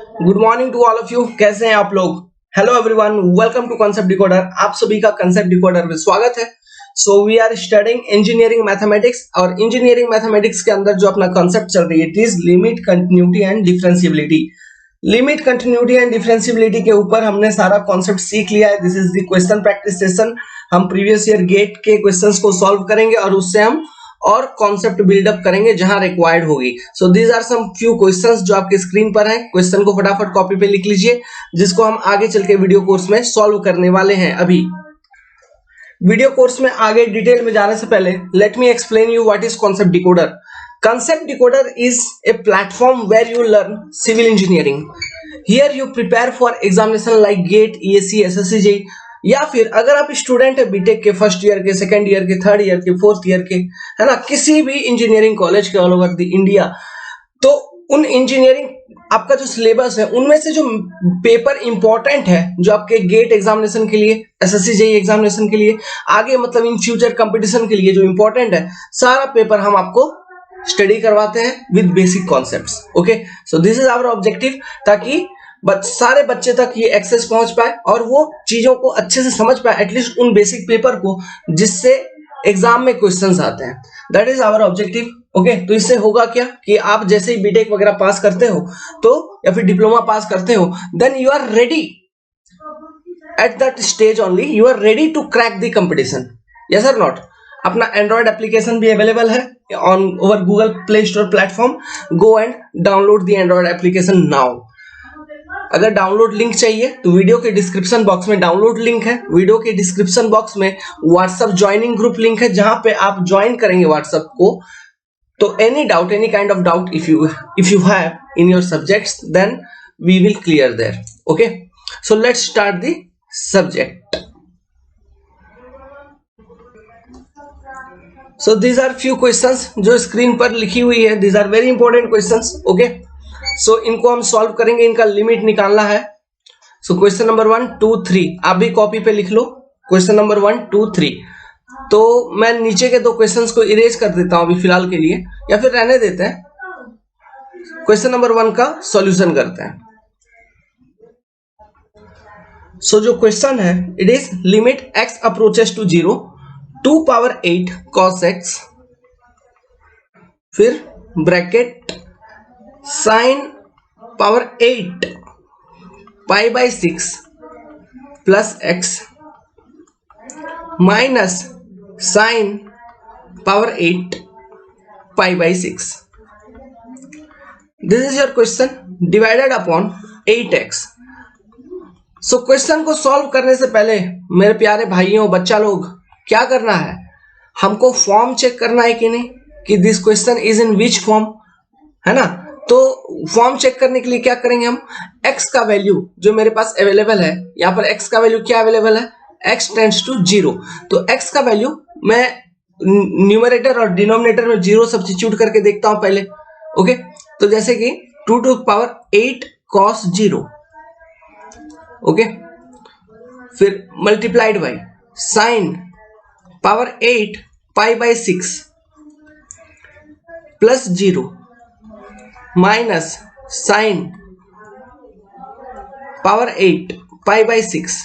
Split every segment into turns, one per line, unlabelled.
Good morning to all of you. कैसे हैं आप लोग? Hello everyone, welcome to concept decoder. आप सभी का कॉन्सेप्ट डिकोडर में स्वागत है। So we are studying engineering mathematics और इंजीनियरिंग मैथमेटिक्स के अंदर जो अपना कॉन्सेप्ट चल रही है it is limit, continuity and differentiability. Limit, continuity and differentiability के ऊपर हमने सारा कॉन्सेप्ट सीख लिया है। This is the question practice session. हम प्रीवियस ईयर गेट के क्वेश्चंस को सॉल्व करेंगे और उससे हम और कॉन्सेप्ट बिल्डअप करेंगे जहां रिक्वायर्ड होगी। So these are some few questions जो आपके स्क्रीन पर हैं। क्वेश्चन को फटाफट कॉपी पे लिख लीजिए, जिसको हम आगे चल के वीडियो कोर्स में सॉल्व करने वाले हैं। अभी वीडियो कोर्स में आगे डिटेल में जाने से पहले let me explain you what is concept decoder. Concept decoder is a platform where you learn civil engineering. Here you prepare for examination like GATE, ESE, SSC, JEE, या फिर अगर आप स्टूडेंट है बीटेक के फर्स्ट ईयर के, second year के, third year के, fourth year के, है ना, किसी भी इंजीनियरिंग कॉलेज के ऑल ओवर द इंडिया, तो उन इंजीनियरिंग आपका जो सिलेबस है उनमें से जो पेपर इंपॉर्टेंट है जो आपके गेट एग्जामिनेशन के लिए, एसएससी जेईई एग्जामिनेशन के लिए, आगे मतलब इन फ्यूचर कंपटीशन के लिए जो इंपॉर्टेंट है, सारा पेपर हम आपको स्टडी करवाते हैं with basic concepts. Okay, so this is our objective, ताकि सारे बच्चे तक ये एक्सेस पहुंच पाए और वो चीजों को अच्छे से समझ पाए, एटलीस्ट उन बेसिक पेपर को जिससे एग्जाम में क्वेश्चंस आते हैं। That is our objective. Okay, तो इससे होगा क्या कि आप जैसे ही बीटेक वगैरह पास करते हो तो या फिर डिप्लोमा पास करते हो, then you are ready at that stage only, you are ready to crack the competition. Yes और नॉट? अपना एंड्रॉयड एप्लीकेशन भी अवेलेबल है on over Google Play Store platform. Go and download the Android application now. अगर download link चाहिए तो video के description box में download link है। वीडियो के डिस्क्रिप्शन बॉक्स में व्हाट्सएप ज्वाइनिंग ग्रुप लिंक है, जहां पे आप ज्वाइन करेंगे व्हाट्सएप को। तो any doubt, any kind of doubt if you have in your subjects, then we will clear there. Okay, so let's start the subject. So these are few questions जो screen पर लिखी हुई है। These are very important questions. Okay, so इनको हम solve करेंगे, इनका limit निकालना है। So क्वेश्चन नंबर 1, 2, 3 आप भी कॉपी पे लिख लो। Question number 1, 2, 3। तो मैं नीचे के दो क्वेश्चंस को इरेज कर देता हूं अभी फिलहाल के लिए, या फिर रहने देते हैं। क्वेश्चन नंबर 1 का सॉल्यूशन करते हैं। So जो क्वेश्चन है it is limit x approaches to 0 2 power 8 cos x, फिर bracket sine power 8 pi by 6 plus x minus sine power 8 pi by 6। This is your question divided upon 8x। So question को solve करने से पहले मेरे प्यारे भाइयों, बच्चा लोग, क्या करना है? हमको फॉर्म चेक करना है कि नहीं, कि this question is in which form, है ना। तो फॉर्म चेक करने के लिए क्या करेंगे हम? x का वैल्यू जो मेरे पास अवेलेबल है, यहाँ पर x का वैल्यू क्या अवेलेबल है? x tends to 0। तो x का वैल्यू मैं न्यूमरेटर और डिनोमिनेटर में 0 सब्स्टिट्यूट करके देखता हूं पहले। ओके, तो जैसे कि 2 टू पावर 8 cos 0। ओके, फिर multiplied by sine power 8 pi by 6 plus 0 minus sine power 8 pi by 6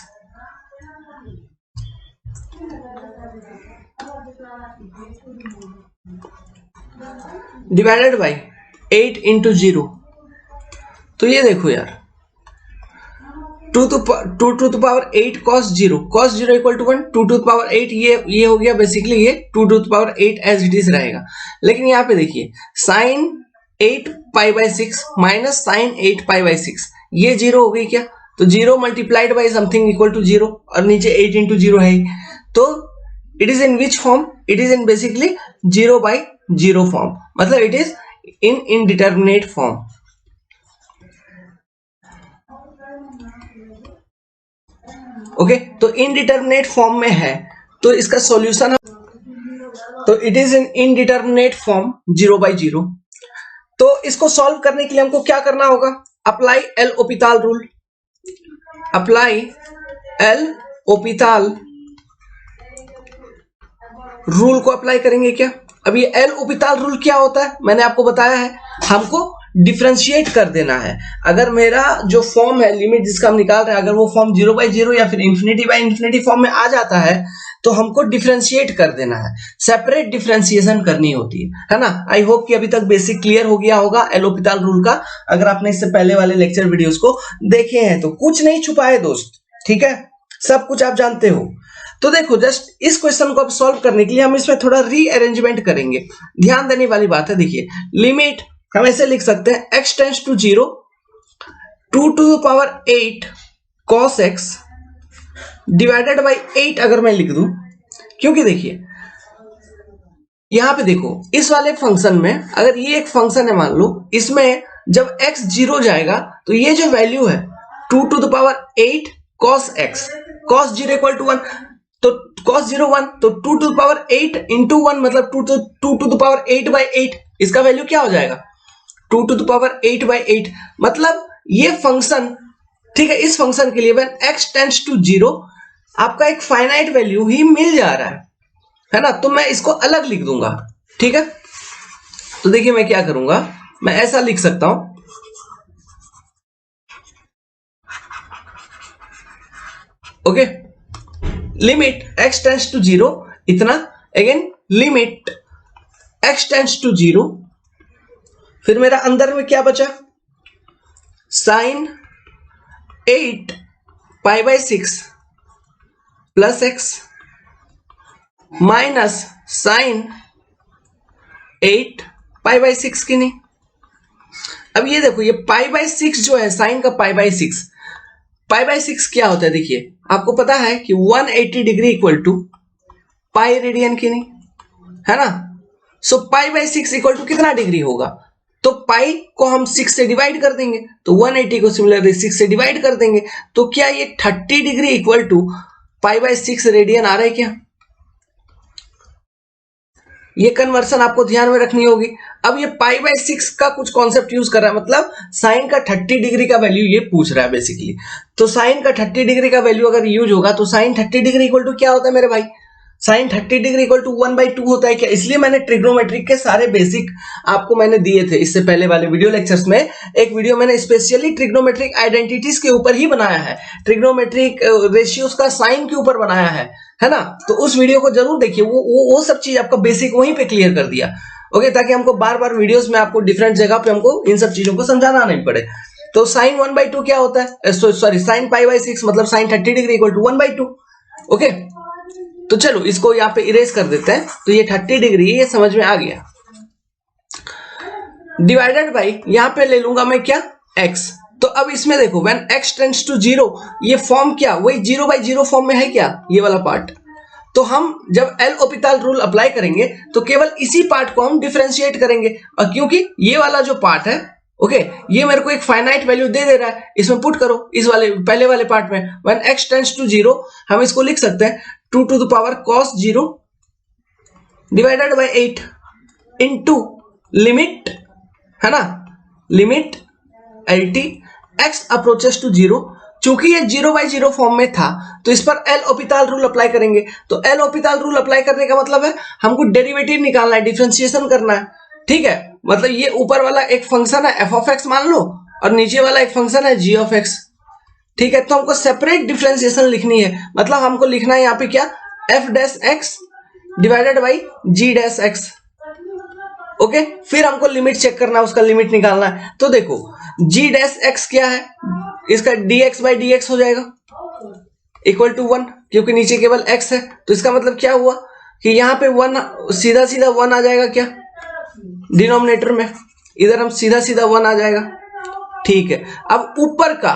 divided by 8 into 0। तो ये देखो यार, 2 to the power 8 cos 0 equal to 1, 2 to the power 8 ये हो गया बेसिकली, ये 2 to the power 8 as it is रहेगा। लेकिन यहाँ पे देखिए sign 8 pi by 6 minus sine 8 pi by 6, ये 0 हो गई क्या? तो 0 multiplied by something equal to 0, और नीचे 8 इंटू 0 है। तो it is in which form? It is in basically 0 by 0 form, मतलब it is in indeterminate form. Okay, तो इनडिटर्मिनेट फॉर्म में है, तो इसका सॉल्यूशन, तो it is in indeterminate form 0 by 0। तो इसको सॉल्व करने के लिए हमको क्या करना होगा? Apply L'Hopital rule. Apply L'Hopital rule को अप्लाई करेंगे क्या? अब ये एल ओपिताल रूल क्या होता है मैंने आपको बताया है, हमको डिफरेंशिएट कर देना है। अगर मेरा जो फॉर्म है लिमिट जिसका हम निकाल रहे हैं, अगर वो फॉर्म 0/0 या फिर इंफिनिटी बाय इंफिनिटी फॉर्म में आ जाता है तो हमको डिफरेंशिएट कर देना है, सेपरेट डिफरेंशिएशन करनी होती है ना। आई होप कि अभी तक बेसिक क्लियर हो गया होगा एलोपिताल रूल का। अगर आपने इससे पहले वाले लेक्चर वीडियोस को देखे हैं तो कुछ नहीं छुपा है दोस्त, ठीक है, सब कुछ आप जानते हो। तो देखो जस्ट इस क्वेश्चन को अब सॉल्व करने के लिए हम इसमें थोड़ा रीअरेंजमेंट करेंगे। ध्यान देने वाली बात है, देखिए लिमिट हम ऐसे लिख सकते हैं x tends to 0 2 to the power 8 cos x divided by 8 अगर मैं लिख दूं, क्योंकि देखिए यहां पे देखो इस वाले फंक्शन में अगर ये एक फंक्शन है मान लो, इसमें जब x 0 जाएगा तो ये जो वैल्यू है 2 to the power 8 cos x, cos 0 equal to 1, तो cos 0 1, तो 2 to the power 8 into 1 मतलब 2 to the power 8 by 8, इसका वैल्यू क्या हो जाएगा 2 to the power 8 by 8। मतलब ये फंक्शन, ठीक है, इस फंक्शन के लिए when x tends to 0 आपका एक फाइनाइट वैल्यू ही मिल जा रहा है ना। तो मैं इसको अलग लिख दूंगा, ठीक है। तो देखिए मैं क्या करूंगा, मैं ऐसा लिख सकता हूं, okay, limit x tends to 0 इतना, again limit x tends to 0, फिर मेरा अंदर में क्या बचा sine 8 pi by 6 plus x minus sine 8 pi by 6 की नहीं। अब ये देखो ये पाई बाई 6 जो है साइन का पाई बाई 6, पाई बाई 6 क्या होता है, देखिए आपको पता है कि 180 degree equal to pi radian की नहीं, है ना। So pi by 6 equal to कितना डिग्री होगा, तो पाई को हम 6 से डिवाइड कर देंगे, तो 180 को सिमिलरली 6 से डिवाइड कर देंगे, तो क्या ये 30 degree equal to pi by 6 radian आ रहा है क्या। ये कन्वर्सन आपको ध्यान में रखनी होगी। अब ये पाई बाई 6 का कुछ कॉन्सेप्ट यूज कर रहा है, मतलब साइन का 30 डिग्री का वैल्यू ये पूछ रहा है बेसिकली। तो साइन का 30 डिग्री का वैल्यू अगर यूज होगा तो साइन 30 डिग्री इक्वल टू क्या होता है मेरे भाई, साइन 30 डिग्री इक्वल टू 1/2 होता है क्या। इसलिए मैंने ट्रिग्नोमेट्रिक के सारे बेसिक आपको मैंने दिए थे इससे पहले वाले वीडियो लेक्चर्स में। एक वीडियो मैंने स्पेशली ट्रिग्नोमेट्रिक आइडेंटिटीज के ऊपर ही बनाया है, ट्रिग्नोमेट्रिक रेशियोज का साइन के ऊपर बनाया है ना। तो उस वीडियो को जरूर देखिए, वो सब चीज आपका बेसिक वहीं पे क्लियर कर दिया, ओके, ताकि हमको बार बार वीडियोस में आपको डिफरेंट जगह पे हमको इन सब चीजों को समझाना नहीं पड़े। तो साइन 1/2 क्या होता है, सॉरी साइन पाई बाई 6 मतलब sine 30 degree equal to 1/2, okay. तो चलो इसको यहाँ पे इरेज कर देते हैं, तो ये 30 डिग्री ये समझ में आ गया, डिवाइडेड बाई यहाँ पे ले लूंगा मैं क्या x। तो अब इसमें देखो व्हेन x टेंड्स टू 0 ये फॉर्म क्या वही 0/0 फॉर्म में है क्या, ये वाला पार्ट। तो हम जब एल ओपिटल रूल अप्लाई करेंगे तो केवल इसी पार्ट को हम डिफरेंशिएट करेंगे, और क्योंकि ये वाला जो पार्ट है, ओके, ये मेरे को एक फाइनाइट वैल्यू दे दे रहा है, इसमें पुट करो इस वाले पहले वाले पार्ट में व्हेन x टेंड्स टू 0 हम इसको लिख सकते हैं 2 to the power cos 0 divided by 8 into limit, है ना, limit LT x approaches to 0। चूंकि ये 0/0 फॉर्म में था तो इस पर एल ओपिटल रूल अप्लाई करेंगे। तो एल ओपिटल रूल अप्लाई करने का मतलब है हमको डेरिवेटिव निकालना है, डिफरेंशिएशन करना है, ठीक है। मतलब ये ऊपर वाला एक फंक्शन है f of x मान लो, और नीचे वाला एक फंक्शन है g of x, ठीक है। तो हमको सेपरेट डिफरेंशिएशन लिखनी है, मतलब हमको लिखना है यहाँ पे क्या f dash x divided by g dash x, okay. फिर हमको लिमिट चेक करना है, उसका लिमिट निकालना है। तो देखो g डैश x क्या है, इसका dx बाई dx हो जाएगा इक्वल टू 1, क्योंकि नीचे केवल x है। तो इसका मतलब क्या हुआ कि यहाँ पे 1 सीधा सीधा 1 आ जाएगा क्या डिनोमिनेटर में, इधर हम सीधा सीधा 1 आ जाएगा, ठीक है। अब ऊपर का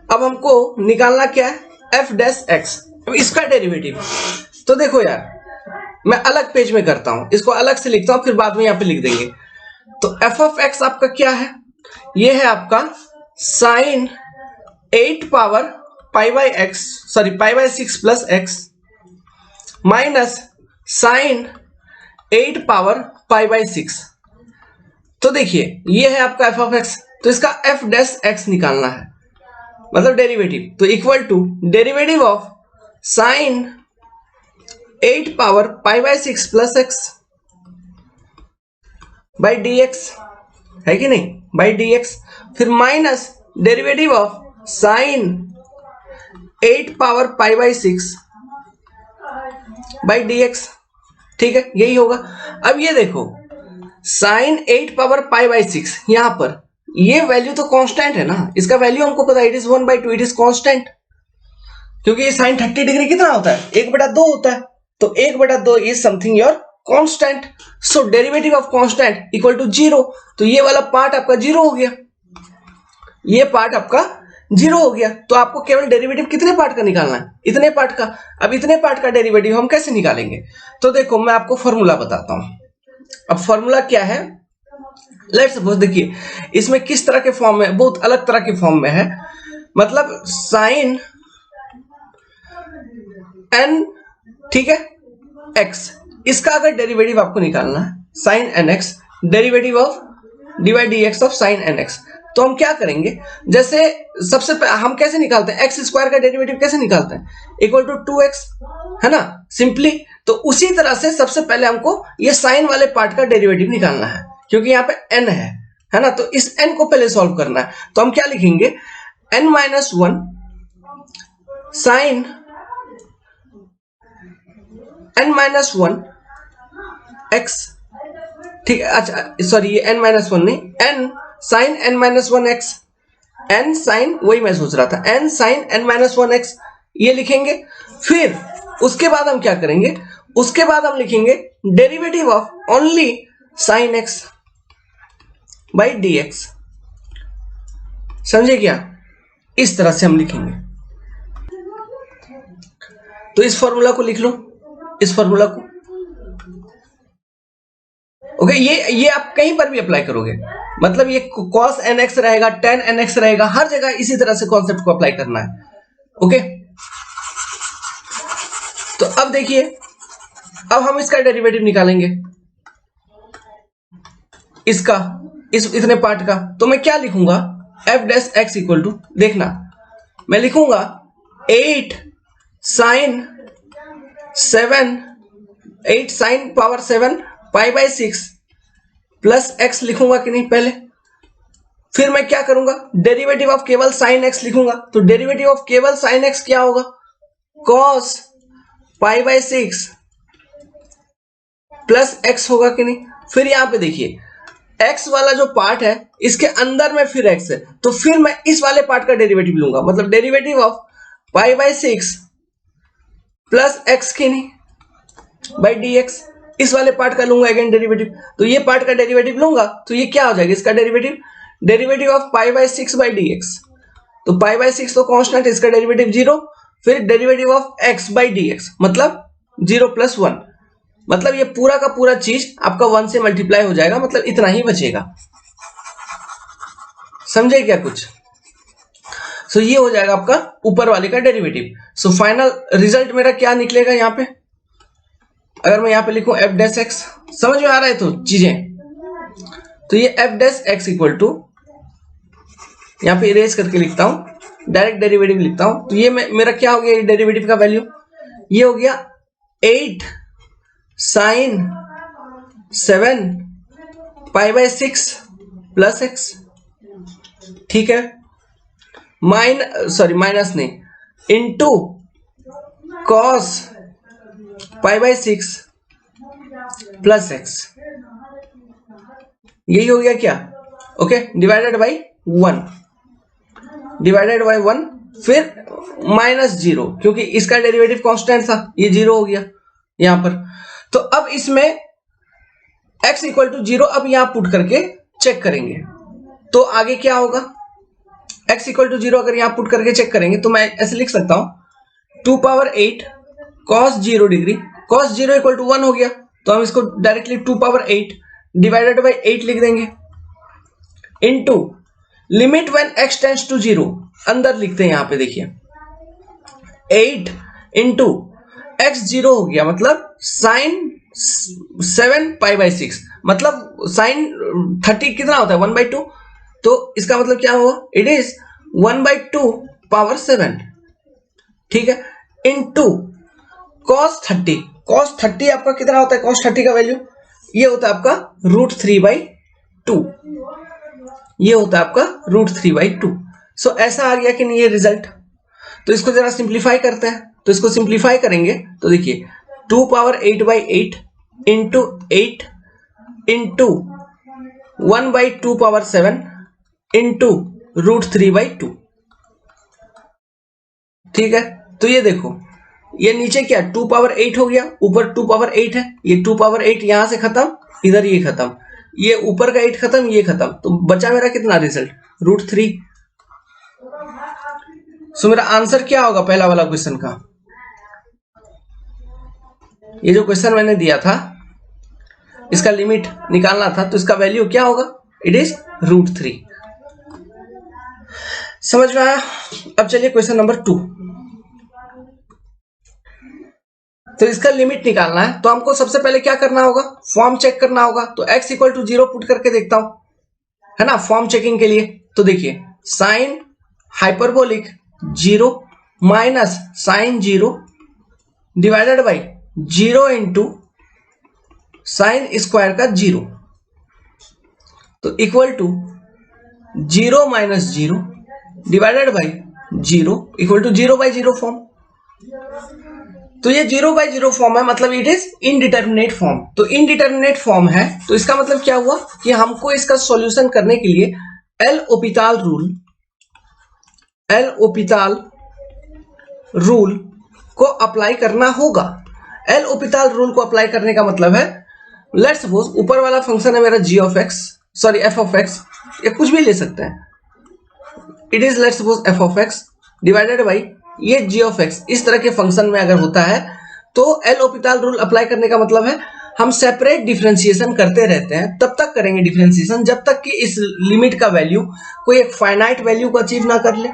अब हमको निकालना क्या है f डैश x, इसका डेरिवेटिव। तो देखो यार मैं अलग पेज में करता हूं, इसको अलग से लिखता हूं, फिर बाद में यहां पे लिख देंगे। तो f ऑफ x आपका क्या है, ये है आपका sine 8 power pi by x, sorry pi by 6 plus x minus sine 8 power pi by 6। तो देखिए ये है आपका f ऑफ x, तो इसका f डैश x निकालना है, मतलब डेरिवेटिव। तो equal to derivative of sine 8 power pi by 6 plus x by d x, है कि नहीं, बाई डी एक्स। फिर minus derivative of sine 8 power pi by 6 by d x. ठीक है, यही होगा। अब ये देखो साइन 8 पावर पाई बाई 6, यहां पर ये वैल्यू तो कांस्टेंट है ना, इसका वैल्यू हमको पता है, it is 1/2, it is constant. क्योंकि ये साइन 30 डिग्री कितना होता है, 1/2 होता है, तो 1/2 is something your constant. So derivative of constant equal to 0, तो ये वाला पार्ट आपका 0 हो गया, ये पार्ट आपका 0 हो गया। तो आपको केवल डेरिवेटिव कितने पार्ट का निकालना है, इतने पार्ट का। अब इतने पार्ट का डेरिवेटिव हम कैसे निकालेंगे, तो देखो मैं आपको फॉर्मूला बताता हूं। अब फॉर्मूला क्या है, लेट्स सपोज, देखिए इसमें किस तरह के फॉर्म में, बहुत अलग तरह के फॉर्म में है। मतलब साइन एन, ठीक है, एक्स, इसका अगर डेरिवेटिव आपको निकालना है, sine n x derivative of d by d x of sine n x, तो हम क्या करेंगे, जैसे सबसे हम कैसे निकालते हैं, एक्स स्क्वायर का डेरिवेटिव कैसे निकालते हैं, इक्वल टू 2x, है ना, सिंपली। तो उसी तरह से सबसे पहले हमको ये साइन वाले पार्ट का डेरिवेटिव निकालना है, क्योंकि यहाँ पे n है ना, तो इस n को पहले सॉल्व करना है। तो हम क्या लिखेंगे, n minus 1 sine n minus 1 x, ठीक है, अच्छा सॉरी, ये n माइनस 1 नहीं, n sine n minus 1 x, n sine, वही मैं सोच रहा था, n sine n minus 1 x, ये लिखेंगे। फिर उसके बाद हम क्या करेंगे, उसके बाद हम लिखेंगे derivative of only sine x by d x, समझे क्या, इस तरह से हम लिखेंगे। तो इस फॉर्मूला को लिख लो, इस फॉर्मूला को, ओके। ये आप कहीं पर भी अप्लाई करोगे, मतलब ये cos nx रहेगा, tan nx रहेगा, हर जगह इसी तरह से कॉन्सेप्ट को अप्लाई करना है, ओके। तो अब देखिए, अब हम इसका डेरिवेटिव निकालेंगे, इसका, इस इतने पार्ट का। तो मैं क्या लिखूंगा, f dash x equal to, देखना मैं लिखूंगा 8 sine power 7 pi by 6 plus x लिखूंगा कि नहीं पहले। फिर मैं क्या करूंगा, डेरिवेटिव ऑफ केवल साइन एक्स लिखूंगा। तो डेरिवेटिव ऑफ केवल साइन एक्स क्या होगा, cos pi by 6 plus x होगा कि नहीं। फिर यहां पे देखिए x वाला जो पार्ट है, इसके अंदर में फिर x है, तो फिर मैं इस वाले पार्ट का डेरिवेटिव लूंगा, मतलब derivative of pi by 6 plus x की नहीं बाई डी एक्स, इस वाले पार्ट का लूंगा अगेन डेरिवेटिव। तो ये पार्ट का डेरिवेटिव लूंगा, तो ये क्या हो जाएगा, इसका derivative of pi by 6 by d x. तो पाई बाई 6 तो कांस्टेंट, इसका डेरिवेटिव 0, फिर derivative of x by d x, मतलब 0 प्लस 1, मतलब ये पूरा का पूरा चीज आपका 1 से मल्टीप्लाई हो जाएगा, मतलब इतना ही बचेगा, समझे क्या कुछ। सो ये हो जाएगा आपका ऊपर वाले का डेरिवेटिव। सो फाइनल रिजल्ट मेरा क्या निकलेगा यहाँ पे, अगर मैं यहाँ पे लिखूं एफ डैश एक्स, समझ में आ रहा है तो चीजें, तो ये f dash x equal to, यहाँ पे इरेज करके लिखता हूं, डायरेक्ट डेरिवेटिव लिखता हूं। तो ये मेरा क्या हो गया, डेरिवेटिव का वैल्यू ये हो गया 8 sine 7 pi by 6 plus x, ठीक है, माइनस नहीं, into cos pi by 6 plus x, यही हो गया क्या, okay, divided by 1, divided by 1, फिर माइनस 0, क्योंकि इसका डेरिवेटिव कांस्टेंट था, ये 0 हो गया यहां पर। तो अब इसमें x इक्वल टू 0 अब यहां पुट करके चेक करेंगे, तो आगे क्या होगा, x इक्वल टू 0 अगर यहां पुट करके चेक करेंगे, तो मैं ऐसे लिख सकता हूं 2 power 8 cos 0 degree, cos 0 equal to 1 हो गया, तो हम इसको डायरेक्टली 2 पावर 8 डिवाइडेड बाई 8 लिख देंगे, into limit when x tends to 0, अंदर लिखते हैं यहां पे देखिए 8 इंटू x 0 हो गया, मतलब साइन 7 पाई बाई 6, मतलब साइन 30 कितना होता है 1/2, तो इसका मतलब क्या हुआ, इट इज 1/2 पावर 7, ठीक है, इनटू cos 30 आपका कितना होता है? cos 30 का वैल्यू ये होता है आपका √3/2, ये होता है आपका √3/2। सो ऐसा आ गया कि नहीं ये रिजल्ट। तो इसको जरा सिंप्लीफाई करते हैं। तो इसको सिंप्लीफाई करेंगे तो देखिए 2⁸/8 इंटू 8 इंटू 1/2⁷ इंटू √3/2। ठीक है, तो ये देखो ये नीचे क्या 2⁸8 हो गया, ऊपर 2⁸8 है, ये 2⁸8 यहां से खत्म, इधर ये खत्म, ये ऊपर का 8 खत्म, ये खत्म, तो बचा मेरा कितना रिजल्ट? √3। सो मेरा आंसर क्या होगा पहला वाला क्वेश्चन का? ये जो क्वेश्चन मैंने दिया था इसका लिमिट निकालना था, तो इसका वैल्यू क्या होगा? It is √3। समझ में आया? अब चलिए क्वेश्चन नंबर 2। तो इसका लिमिट निकालना है, तो हमको सबसे पहले क्या करना होगा? फॉर्म चेक करना होगा। तो x = 0 पुट करके देखता हूं, है ना, फॉर्म चेकिंग के लिए। तो देखिए sine hyperbolic 0 minus sine 0 divided by 0 into sine square का 0, तो equal to 0 minus 0 divided by 0 equal to 0/0 form. तो ये 0/0 फॉर्म है, मतलब इट इज इनडिटर्मिनेट फॉर्म। तो इनडिटर्मिनेट फॉर्म है, तो इसका मतलब क्या हुआ कि हमको इसका सॉल्यूशन करने के लिए एल ओपिटाल रूल को अप्लाई करना होगा। एल ओपिटाल रूल को अप्लाई करने का मतलब है, लेट्स सपोज ऊपर वाला फंक्शन है मेरा f(x), ये कुछ भी ले सकते हैं, it is let's suppose f(x) divided by ये g(x). इस तरह के फंक्शन में अगर होता है तो एल ओपिटाल रूल अप्लाई करने का मतलब है हम सेपरेट डिफरेंशिएशन करते रहते हैं, तब तक करेंगे डिफरेंशिएशन जब तक कि इस लिमिट का वैल्यू कोई एक फाइनाइट वैल्यू को अचीव ना कर ले,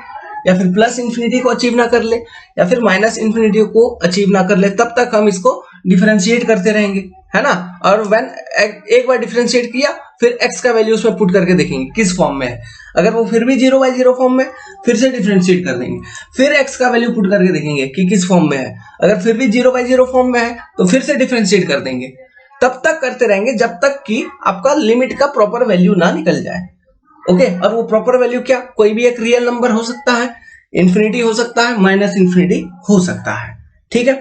या फिर प्लस इंफिनिटी को अचीव ना कर ले, या फिर माइनस इंफिनिटी को अचीव ना कर ले, तब तक हम इसको डिफरेंशिएट करते रहेंगे, है ना। और व्हेन एक बार डिफरेंशिएट किया फिर x का वैल्यू उसमें पुट करके देखेंगे किस फॉर्म में है। अगर वो फिर भी 0/0 फॉर्म में, फिर से डिफरेंशिएट कर देंगे, फिर x का वैल्यू पुट करके देखेंगे कि किस फॉर्म में है। अगर फिर भी 0/0 फॉर्म में है तो फिर से डिफरेंशिएट कर देंगे। तब तक करते रहेंगे जब तक कि आपका लिमिट का प्रॉपर वैल्यू ना निकल जाए। ओके, और वो प्रॉपर वैल्यू क्या? कोई भी एक रियल नंबर हो सकता है, इंफिनिटी हो सकता है, माइनस इंफिनिटी हो सकता है। ठीक है,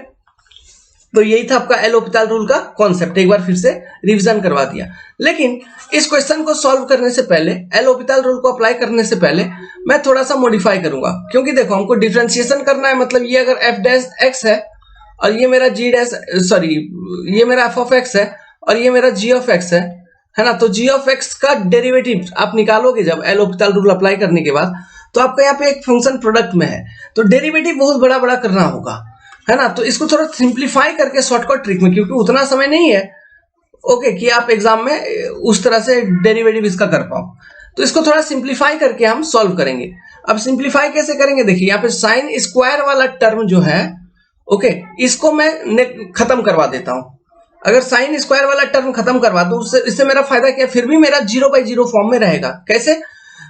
तो यही था आपका एल ओपिटाल रूल का कॉन्सेप्ट। एक बार फिर से रिवीजन करवा दिया। लेकिन इस क्वेश्चन को सॉल्व करने से पहले, एल ओपिटाल रूल को अप्लाई करने से पहले मैं थोड़ा सा मॉडिफाई करूंगा, क्योंकि देखो हमको डिफरेंशिएशन करना है। मतलब ये अगर f' है और ये मेरा ये मेरा f(x) है और ये मेरा g(x) है ना। तो g(x) का डेरिवेटिव आप निकालोगे जब एल ओपिटाल रूल अप्लाई करने के बाद, तो आपका यहाँ पे एक फंक्शन प्रोडक्ट में है, तो डेरिवेटिव बहुत बड़ा बड़ा करना होगा, है ना। तो इसको थोड़ा सिंप्लीफाई करके शॉर्टकट ट्रिक में, क्योंकि उतना समय नहीं है ओके कि आप एग्जाम में उस तरह से डेरिवेटिव इसका कर पाओ, तो इसको थोड़ा सिंप्लीफाई करके हम सॉल्व करेंगे। अब सिंप्लीफाई कैसे करेंगे? देखिए यहाँ पे साइन स्क्वायर वाला टर्म जो है, ओके, इसको मैं खत्म करवा देता हूं। अगर साइन स्क्वायर वाला टर्म खत्म करवा दूं, इससे मेरा फायदा क्या? फिर भी मेरा 0/0 फॉर्म में रहेगा। कैसे?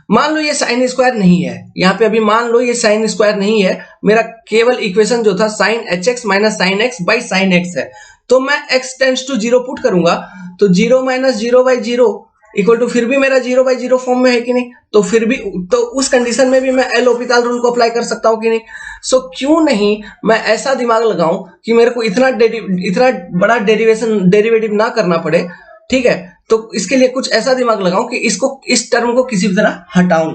मान लो ये साइन स्क्वायर नहीं है, यहाँ पे अभी मान लो ये साइन स्क्वायर नहीं है, मेरा केवल इक्वेशन जो था sine hx minus sine x by sine x है, तो मैं x टेंड्स टू 0 पुट करूंगा, तो 0 माइनस 0/0 इक्वल टू फिर भी मेरा 0/0 फॉर्म में है कि नहीं? तो फिर भी, तो उस कंडीशन में भी मैं एल ओपिटाल रूल को अप्लाई कर सकता हूं कि नहीं? सो क्यों नहीं मैं ऐसा दिमाग लगाऊं कि मेरे को इतना बड़ा डेरिवेटिव ना करना पड़े। ठीक है, तो इसके लिए कुछ ऐसा दिमाग लगाऊं कि इस टर्म को किसी भी तरह हटाऊं।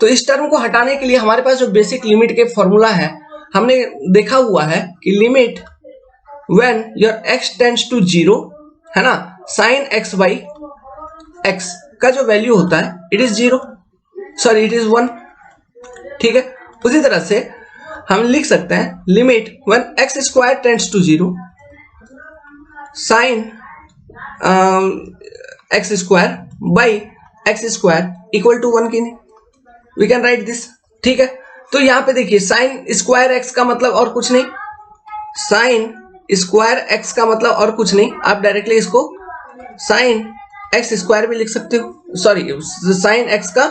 तो इस टर्म को हटाने के लिए हमारे पास जो बेसिक लिमिट के फॉर्मूला है, हमने देखा हुआ है कि limit when your x tends to 0, है ना, साइन x बाई x का जो वैल्यू होता है इट इज 1। ठीक है, उसी तरह से हम लिख सकते हैं limit when x square tends to 0 sine x square by x square equal to 1 की नहीं, वी कैन राइट दिस। ठीक है, तो यहां पे देखिए साइन स्क्वायर x का मतलब और कुछ नहीं, साइन स्क्वायर x का मतलब और कुछ नहीं, आप डायरेक्टली इसको साइन x स्क्वायर भी लिख सकते हो, साइन x का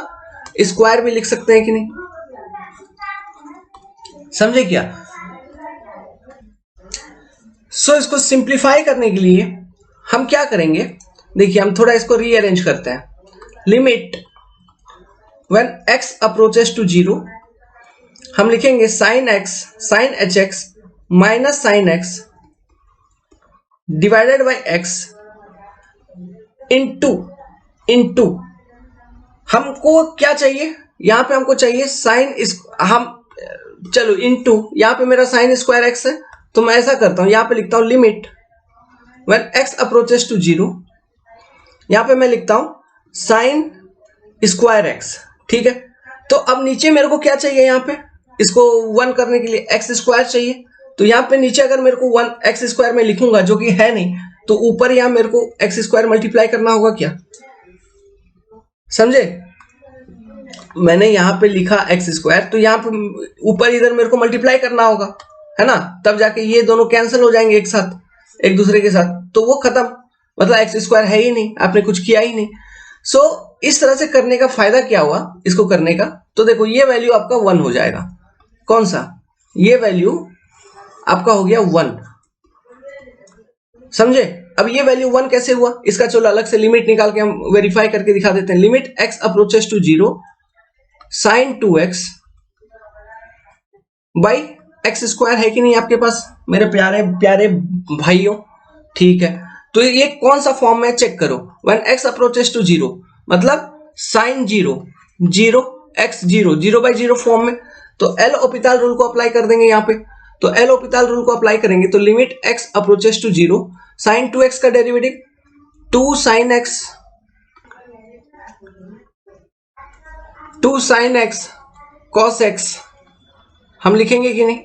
स्क्वायर भी लिख सकते हैं कि नहीं, समझे क्या? सो इसको सिंप्लीफाई करने के लिए हम क्या करेंगे, देखिए हम थोड़ा इसको रीअरेंज करते हैं। Limit when x approaches to 0 हम लिखेंगे sin x sin hx minus sin x divided by x into हमको क्या चाहिए, यहां पे हमको चाहिए साइन इस हम चलो इनटू, यहां पे मेरा साइन स्क्वायर एक्स है, तो मैं ऐसा करता हूं, यहां पे लिखता हूं limit when x approaches to 0, यहां पे मैं लिखता हूं साइन स्क्वायर एक्स। ठीक है, तो अब नीचे मेरे को क्या चाहिए, यहां पे इसको 1 करने के लिए एक्स स्क्वायर चाहिए, तो यहां पे नीचे अगर मेरे को 1 एक्स स्क्वायर में लिखूंगा जो कि है नहीं, तो ऊपर यहां मेरे को एक्स स्क्वायर मल्टीप्लाई करना होगा क्या, समझे। मैंने यहां पे लिखा एक्स स्क्वायर, तो यहां पे ऊपर इधर मेरे को मल्टीप्लाई करना होगा, है ना, तब जाके ये दोनों कैंसिल हो जाएंगे एक साथ एक दूसरे के साथ, तो वो खत्म, मतलब एक्स स्क्वायर है ही नहीं, आपने कुछ किया ही नहीं। सो इस तरह से करने का फायदा क्या हुआ इसको करने का, तो देखो ये वैल्यू आपका 1 हो जाएगा, कौन सा, ये वैल्यू आपका हो गया 1, समझे। अब ये वैल्यू 1 कैसे हुआ, इसका चलो अलग से लिमिट निकाल के हम वेरीफाई करके दिखा देते हैं। Limit x approaches to 0 sine 2x by x square है कि नहीं आपके पास मेरे प्यारे प्यारे भाइयों, ठीक है। तो ये कौन सा फॉर्म में चेक करो, व्हेन x अप्रोचेस टू 0 मतलब साइन 0 0 x 0 0/0 फॉर्म में, तो एल ओपिटाल रूल को अप्लाई कर देंगे यहाँ पे, तो एल ओपिटाल रूल को अप्लाई करेंगे तो limit x approaches to 0 sine 2x का derivative 2 sine x cos x हम लिखेंगे कि नहीं,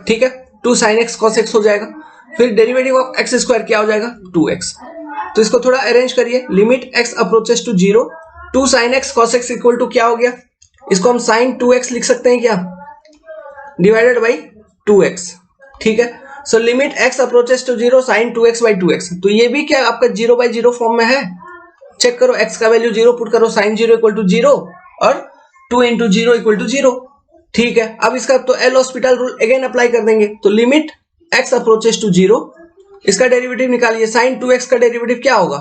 ठीक है, 2 साइन x cos x हो जाएगा, फिर डेरिवेटिव ऑफ एक्स स्क्वायर क्या हो जाएगा 2x, तो इसको थोड़ा अरेंज करिए। Limit x approaches to 0 2 sine x cos x equal to क्या हो गया, इसको हम साइन 2x लिख सकते हैं क्या, डिवाइडेड बाई 2x, ठीक है। So limit x approaches to 0 sine 2x by 2x, तो ये भी क्या आपका 0/0 फॉर्म में है, चेक करो, x का वैल्यू 0 पुट करो, साइन 0 इक्वल टू 0 और 2 इंटू 0 इक्वल टू 0, ठीक है। अब इसका तो L hospital rule again apply कर देंगे, तो लिमिट x अप्रोचेस टू 0 इसका डेरिवेटिव निकालिए, साइन 2x का डेरिवेटिव क्या होगा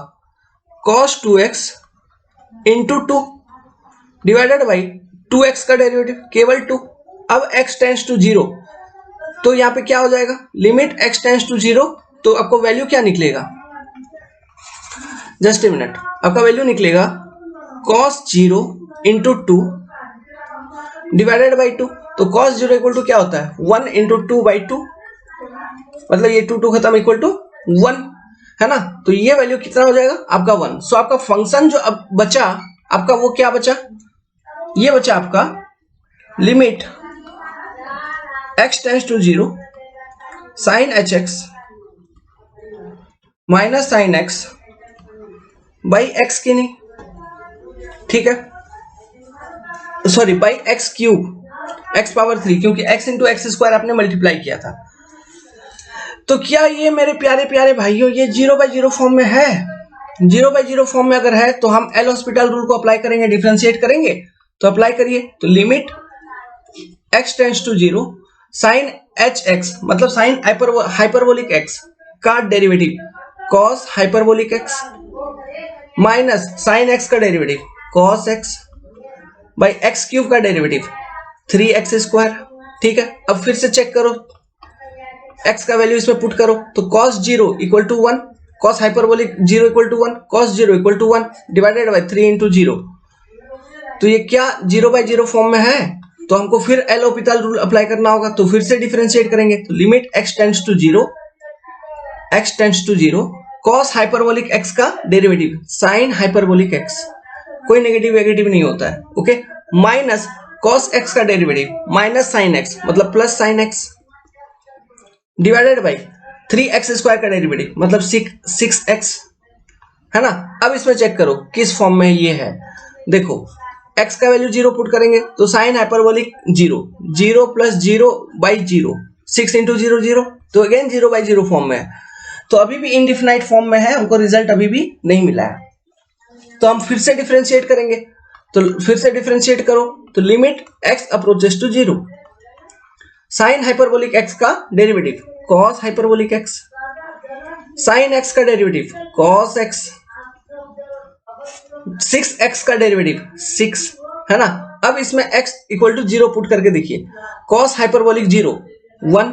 cos 2x into 2 divided by 2x का डेरिवेटिव केवल 2। अब x टेंस टू 0, तो यहाँ पे क्या हो जाएगा, लिमिट x टेंस टू 0, तो आपको वैल्यू क्या निकलेगा, जस्ट ए मिनट, आपका वैल्यू निकलेगा cos 0 इंटू 2 डिवाइडेड बाई 2, तो cos 0 इक्वल टू क्या होता है 1 इंटू 2/2, मतलब ये 2 खत्म इक्वल टू 1, है ना, तो ये वैल्यू कितना हो जाएगा आपका 1। सो आपका फंक्शन जो अब बचा आपका वो क्या बचा, ये बचा आपका limit x tends to 0 sine hx minus sine x by x की नहीं, ठीक है, sorry by x cube x power 3, क्योंकि x इंटू एक्स स्क्वायर आपने मल्टीप्लाई किया था। तो क्या ये मेरे प्यारे प्यारे भाइयों ये 0/0 फॉर्म में है, 0/0 फॉर्म में अगर है तो हम एल हॉस्पिटल रूल को अप्लाई करेंगे, डिफरेंशिएट करेंगे, तो अप्लाई करिए, तो limit x tends to 0 sine hx मतलब साइन हाइपरबोलिक x का derivative cos hyperbolic x minus sine x का derivative cos x by x cube का डेरिवेटिव 3x स्क्वायर, ठीक है। अब फिर से चेक करो, x का वैल्यू इसमें पुट करो, तो cos 0 equal to 1 cos hyperbolic 0 equal to 1 cos 0 equal to 1 divided by 3 into 0, तो ये क्या 0/0 फॉर्म में है, तो हमको फिर एल हॉस्पिटल रूल अप्लाई करना होगा, तो फिर से डिफरेंशिएट करेंगे, तो limit x tends to 0 cos hyperbolic x का डेरिवेटिव साइन हाइपरबोलिक x, कोई नेगेटिव नहीं होता है, ओके, माइनस cos x का डेरिवेटिव माइनस साइन x मतलब plus sine x divided by 3x square का डेरिवेटिव मतलब 6x, है ना। अब इसमें चेक करो किस फॉर्म में ये है, देखो x का वैल्यू 0 पुट करेंगे तो साइन हाइपरबोलिक 0 प्लस 0/0 6 इंटू 0 0, तो अगेन 0/0 फॉर्म में है, तो अभी भी इनडिफिनाइट फॉर्म में है, हमको रिजल्ट अभी भी नहीं मिला है, तो हम फिर से डिफरेंशिएट करेंगे, तो फिर से डिफरेंशिएट करो, तो limit x approaches to 0 sine hyperbolic x का derivative cos hyperbolic x sine x का डेरिवेटिव कॉस एक्स, 6x का डेरिवेटिव 6 है ना। अब इसमें x इक्वल टू 0 पुट करके देखिए, cos hyperbolic 0 1,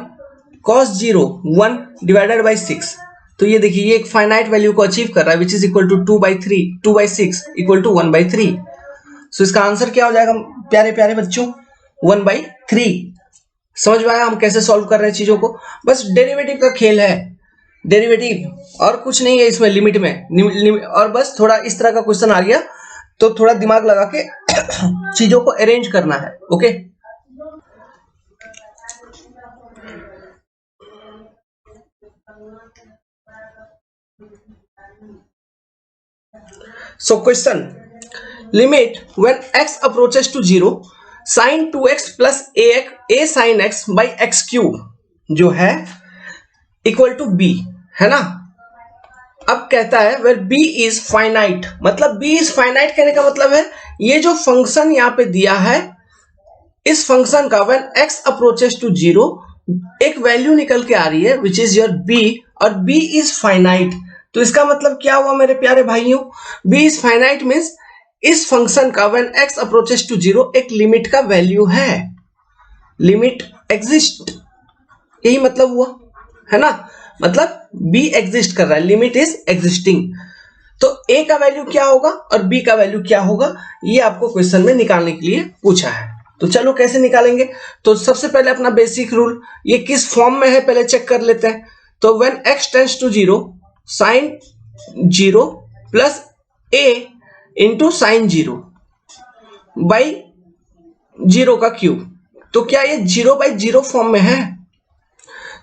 cos 0 1 divided by 6। तो ये देखिए ये एक फाइनाइट वैल्यू को अचीव कर रहा है which is equal to 2/3, 2/6 equal to 1/3। So इसका आंसर क्या हो जाएगा प्यारे प्यारे बच्चों, 1/3। समझ में आया हम कैसे सॉल्व कर रहे हैं चीजों को? बस डेरिवेटिव का खेल है, डेरिवेटिव और कुछ नहीं है इसमें लिमिट में। और बस थोड़ा इस तरह का क्वेश्चन आ गया तो थोड़ा दिमाग लगा के चीजों को अरेंज करना है। Okay, so question, limit when x approaches to 0 sin 2x plus a sin x by x cube जो है इक्वल टू b है ना। अब कहता है वेर b इज फाइनाइट, मतलब b इज फाइनाइट कहने का मतलब है ये जो फंक्शन यहां पे दिया है इस फंक्शन का व्हेन x अप्रोचेस टू 0 एक वैल्यू निकल के आ रही है विच इज योर b और b इज फाइनाइट। तो इसका मतलब क्या हुआ मेरे प्यारे भाइयों, b इज फाइनाइट मीन्स इस फंक्शन का व्हेन x अप्रोचेस टू 0 एक लिमिट का वैल्यू है, लिमिट एग्जिस्ट, यही मतलब हुआ है ना। मतलब b एग्जिस्ट कर रहा है, लिमिट इज एग्जिस्टिंग। तो a का वैल्यू क्या होगा और b का वैल्यू क्या होगा ये आपको क्वेश्चन में निकालने के लिए पूछा है। तो चलो कैसे निकालेंगे, तो सबसे पहले अपना बेसिक रूल, ये किस फॉर्म में है पहले चेक कर लेते हैं। तो when x tends to 0 sine 0 plus a into sine 0 by 0 का क्यूब, तो क्या ये 0/0 फॉर्म में है?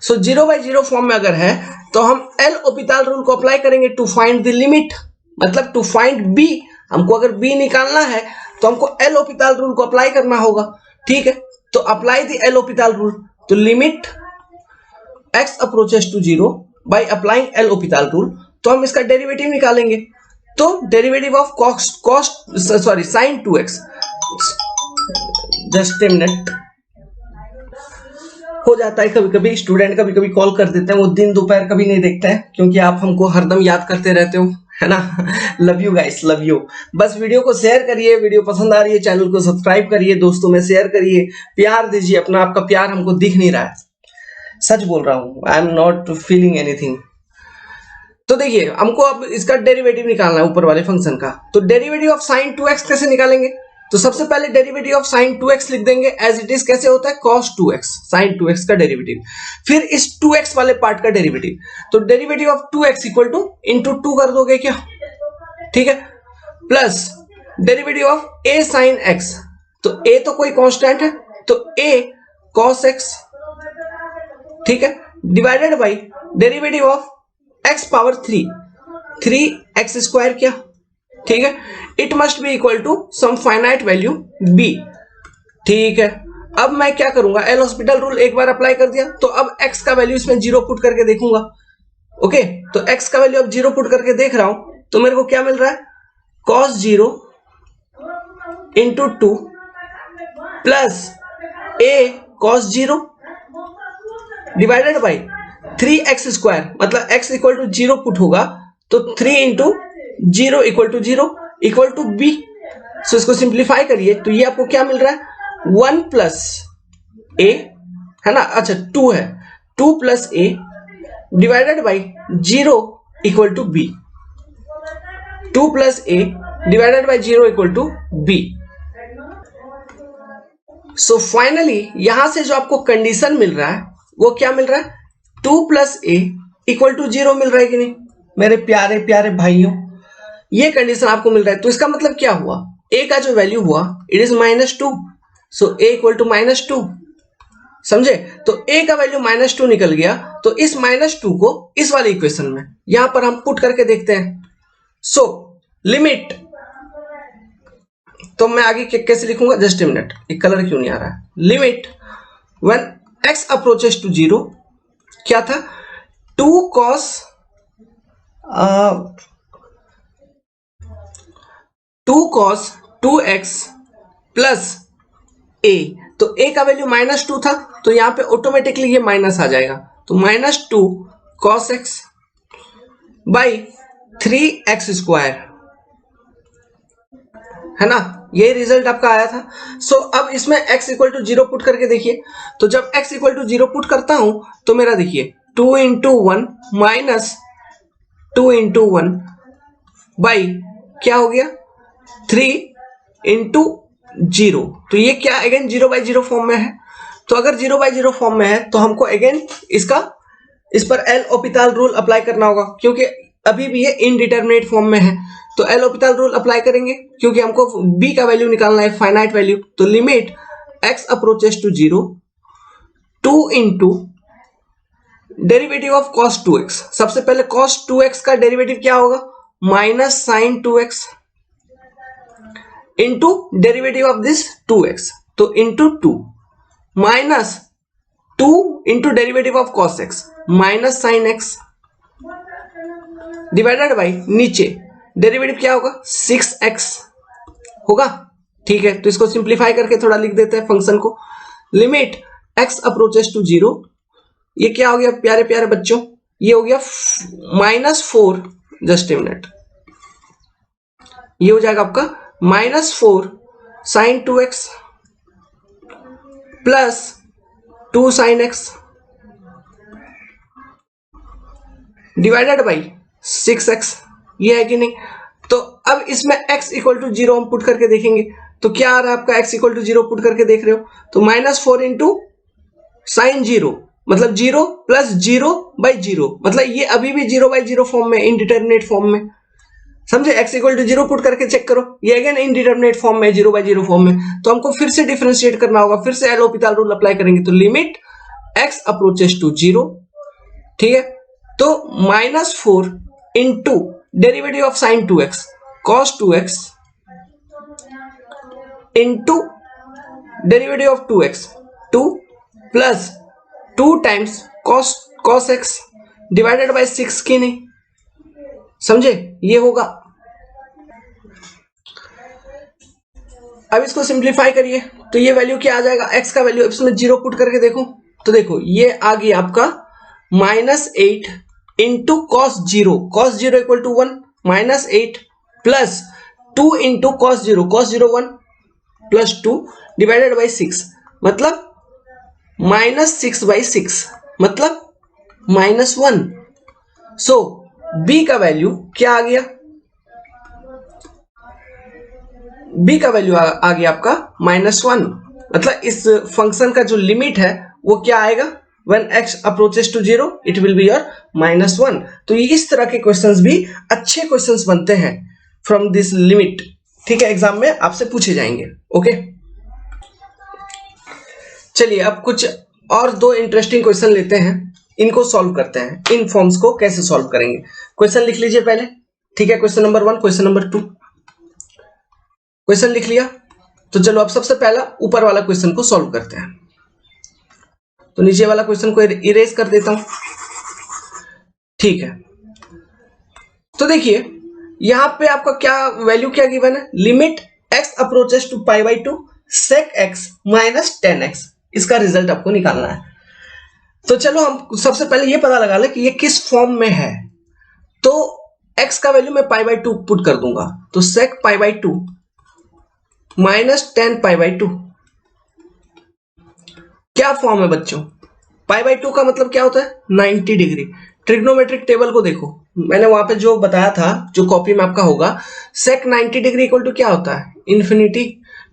सो 0/0 फॉर्म में अगर है तो हम एल ओपिटाल रूल को अप्लाई करेंगे टू फाइंड द लिमिट, मतलब टू फाइंड b। हमको अगर b निकालना है तो हमको एल ओपिटाल रूल को अप्लाई करना होगा, ठीक है। तो apply the L'Hopital rule, तो limit x approaches to 0 by applying L'Hopital rule, तो हम इसका डेरिवेटिव निकालेंगे। तो derivative of sine 2x, just a minute, हो जाता है कभी कभी स्टूडेंट कभी कभी कॉल कर देते हैं, वो दिन दोपहर कभी नहीं देखते हैं क्योंकि आप हमको हरदम याद करते रहते हो, है ना। Love you guys, love you. बस वीडियो को शेयर करिए, वीडियो पसंद आ रही है चैनल को सब्सक्राइब करिए, दोस्तों में शेयर करिए, प्यार दीजिए अपना, आपका प्यार हमको दिख नहीं रहा है, सच बोल रहा हूं, I am not feeling anything. तो देखिए हमको अब इसका डेरिवेटिव निकालना है ऊपर वाले फंक्शन का। तो डेरिवेटिव ऑफ साइन 2x कैसे निकालेंगे, तो सबसे पहले डेरिवेटिव ऑफ साइन 2x लिख देंगे एज इट इज, कैसे होता है cos 2x, साइन 2x का डेरिवेटिव, फिर इस 2x वाले पार्ट का डेरिवेटिव। तो derivative of 2x equal to into 2 कर दोगे क्या, ठीक है, plus derivative of a sine x, तो a तो कोई कांस्टेंट है तो a cos x, ठीक है, divided by derivative of x power 3x square क्या, ठीक है, it must be equal to some finite value b, ठीक है। अब मैं क्या करूंगा, एल हॉस्पिटल रूल एक बार अप्लाई कर दिया, तो अब x का वैल्यू इसमें 0 पुट करके देखूंगा। ओके, तो x का वैल्यू अब 0 पुट करके देख रहा हूं, तो मेरे को क्या मिल रहा है, cos 0 into 2 plus a cos 0 divided by 3x square, मतलब x इक्वल टू 0 पुट होगा तो 3 into 0 equal to 0 equal to b। So इसको सिंप्लीफाई करिए तो ये आपको क्या मिल रहा है, 1 प्लस a है ना, अच्छा 2 है, 2 plus a divided by 0 equal to b, 2 plus a divided by 0 equal to b। So finally यहां से जो आपको कंडीशन मिल रहा है वो क्या मिल रहा है, 2 प्लस a इक्वल टू 0 मिल रहा है कि नहीं मेरे प्यारे प्यारे भाइयों, ये कंडीशन आपको मिल रहा है। तो इसका मतलब क्या हुआ, a का जो वैल्यू हुआ it is -2, so a equal to -2, समझे। तो a का वैल्यू -2 निकल गया, तो इस -2 को इस वाले इक्वेशन में यहां पर हम पुट करके देखते हैं। सो लिमिट, तो मैं आगे कैसे लिखूंगा, जस्ट ए मिनट, ये कलर क्यों नहीं आ रहा है, limit when x approaches to 0 क्या था, 2 cos 2x प्लस a, तो a का वैल्यू -2 था तो यहां पे ऑटोमेटिकली ये माइनस आ जाएगा, तो -2 cos x बाई 3x², है ना, ये रिजल्ट आपका आया था। सो अब इसमें x इक्वल टू 0 पुट करके देखिए, तो जब x इक्वल टू 0 पुट करता हूं तो मेरा देखिए 2 इंटू 1 माइनस 2 इंटू 1 बाई क्या हो गया 3 इंटू 0, तो ये क्या अगेन 0/0 फॉर्म में है। तो अगर 0/0 फॉर्म में है तो हमको अगेन इस पर एल ऑपिटल रूल अप्लाई करना होगा, क्योंकि अभी भी ये इनडिटरमिनेट फॉर्म में है। तो एल ऑपिटल रूल अप्लाई करेंगे क्योंकि हमको b का वैल्यू निकालना है, फाइनाइट वैल्यू। तो limit x approaches to 0 2 into derivative of cos 2x। सबसे पहले cos 2x का डेरिवेटिव क्या होगा, minus sine 2x into derivative of this 2x, तो into 2 minus 2 into derivative of cos x minus sine x divided by नीचे derivative क्या होगा 6x होगा। ठीक है, तो इसको सिंप्लीफाई करके थोड़ा लिख देते हैं फंक्शन को। लिमिट x अप्रोचेस टू 0, ये क्या हो गया प्यारे प्यारे बच्चों, ये हो गया -4, जस्ट ए मिनट, ये हो जाएगा आपका -4 sine 2x plus 2 sine x divided by 6x, ये है कि नहीं। तो अब इसमें x इक्वल टू 0 हम पुट करके देखेंगे, तो क्या आ रहा है आपका x इक्वल टू 0 पुट करके देख रहे हो, तो -4 इंटू साइन 0 मतलब 0 प्लस 0/0, मतलब ये अभी भी 0/0 फॉर्म में, इनडिटरमिनेट फॉर्म में, समझे। x इक्वल टू 0 पुट करके चेक करो, ये अगेन इनडिटरमिनेट फॉर्म में, 0/0 फॉर्म में, तो हमको फिर से डिफरेंशिएट करना होगा, फिर से एल ऑपिटल रूल अप्लाई करेंगे। तो लिमिट x अप्रोचेस टू 0, ठीक है, तो -4 into derivative of sine 2x cos 2x into derivative of 2x 2 plus 2 times cos x divided by 6 की नहीं, समझे, ये होगा। अब इसको सिंप्लीफाई करिए तो ये वैल्यू क्या आ जाएगा, x का वैल्यू इसमें 0 पुट करके देखो, तो देखो ये आ गया आपका -8 into cos 0 equal to 1 -8 plus 2 into cos 0 1 plus 2 divided by 6, मतलब -6/6 मतलब -1। सो b का वैल्यू क्या आ गया, b का वैल्यू आ गया आपका -1, मतलब इस फंक्शन का जो लिमिट है वो क्या आएगा, when x approaches to 0 it will be your -1। तो इस तरह के क्वेश्चंस भी अच्छे क्वेश्चंस बनते हैं फ्रॉम दिस लिमिट, ठीक है, एग्जाम में आपसे पूछे जाएंगे। ओके, चलिए अब कुछ और 2 इंटरेस्टिंग क्वेश्चन लेते हैं, इनको सॉल्व करते हैं। इन फॉर्म्स को कैसे सॉल्व करेंगे, क्वेश्चन लिख लीजिए पहले, ठीक है, question number 1, question number 2, question लिख लिया। तो चलो अब सबसे पहला ऊपर वाला क्वेश्चन को सॉल्व करते हैं। तो नीचे वाला क्वेश्चन को इरेज कर देता हूं, ठीक है। तो देखिए यहां पे आपका क्या वैल्यू क्या गिवन है, limit x approaches to π/2 sec x minus 10x, इसका रिजल्ट आपको निकालना है। तो चलो हम सबसे पहले ये पता लगा ले कि ये किस फॉर्म में है। तो x का वैल्यू मैं π/2 पुट कर दूंगा, तो sec π/2 माइनस 10 π/2 क्या फॉर्म है बच्चों, π/2 का मतलब क्या होता है 90 डिग्री। ट्रिग्नोमेट्रिक टेबल को देखो, मैंने वहां पे जो बताया था, जो कॉपी में आपका होगा, sec 90 डिग्री इक्वल टू क्या होता है इन्फिनिटी,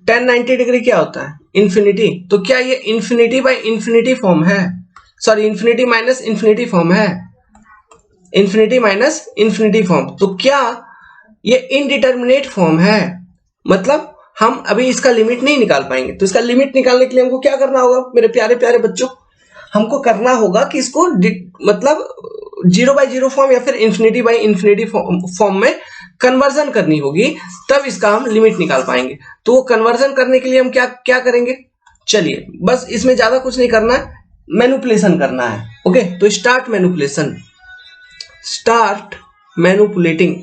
tan 90 डिग्री क्या होता है इन्फिनिटी। तो क्या ये इन्फिनिटी बाय इन्फिनिटी फॉर्म है, sorry infinity minus infinity form है, इन्फिनिटी माइनस इन्फिनिटी फॉर्म। तो क्या ये इनडिटरमिनेट फॉर्म है, मतलब हम अभी इसका लिमिट नहीं निकाल पाएंगे। तो इसका लिमिट निकालने के लिए हमको क्या करना होगा मेरे प्यारे प्यारे बच्चों, हमको करना होगा कि इसको मतलब 0/0 फॉर्म या फिर इन्फिनिटी बाय इन्फिनिटी फॉर्म में कन्वर्जन करनी होगी, तब इसका हम लिमिट निकाल पाएंगे। तो वो कन्वर्जन करने के लिए हम क्या क्या करेंगे, चलिए बस इसमें ज्यादा कुछ नहीं करना है, मैनिपुलेशन करना है। ओके, तो स्टार्ट मैनिपुलेशन, स्टार्ट मैनिपुलेटिंग।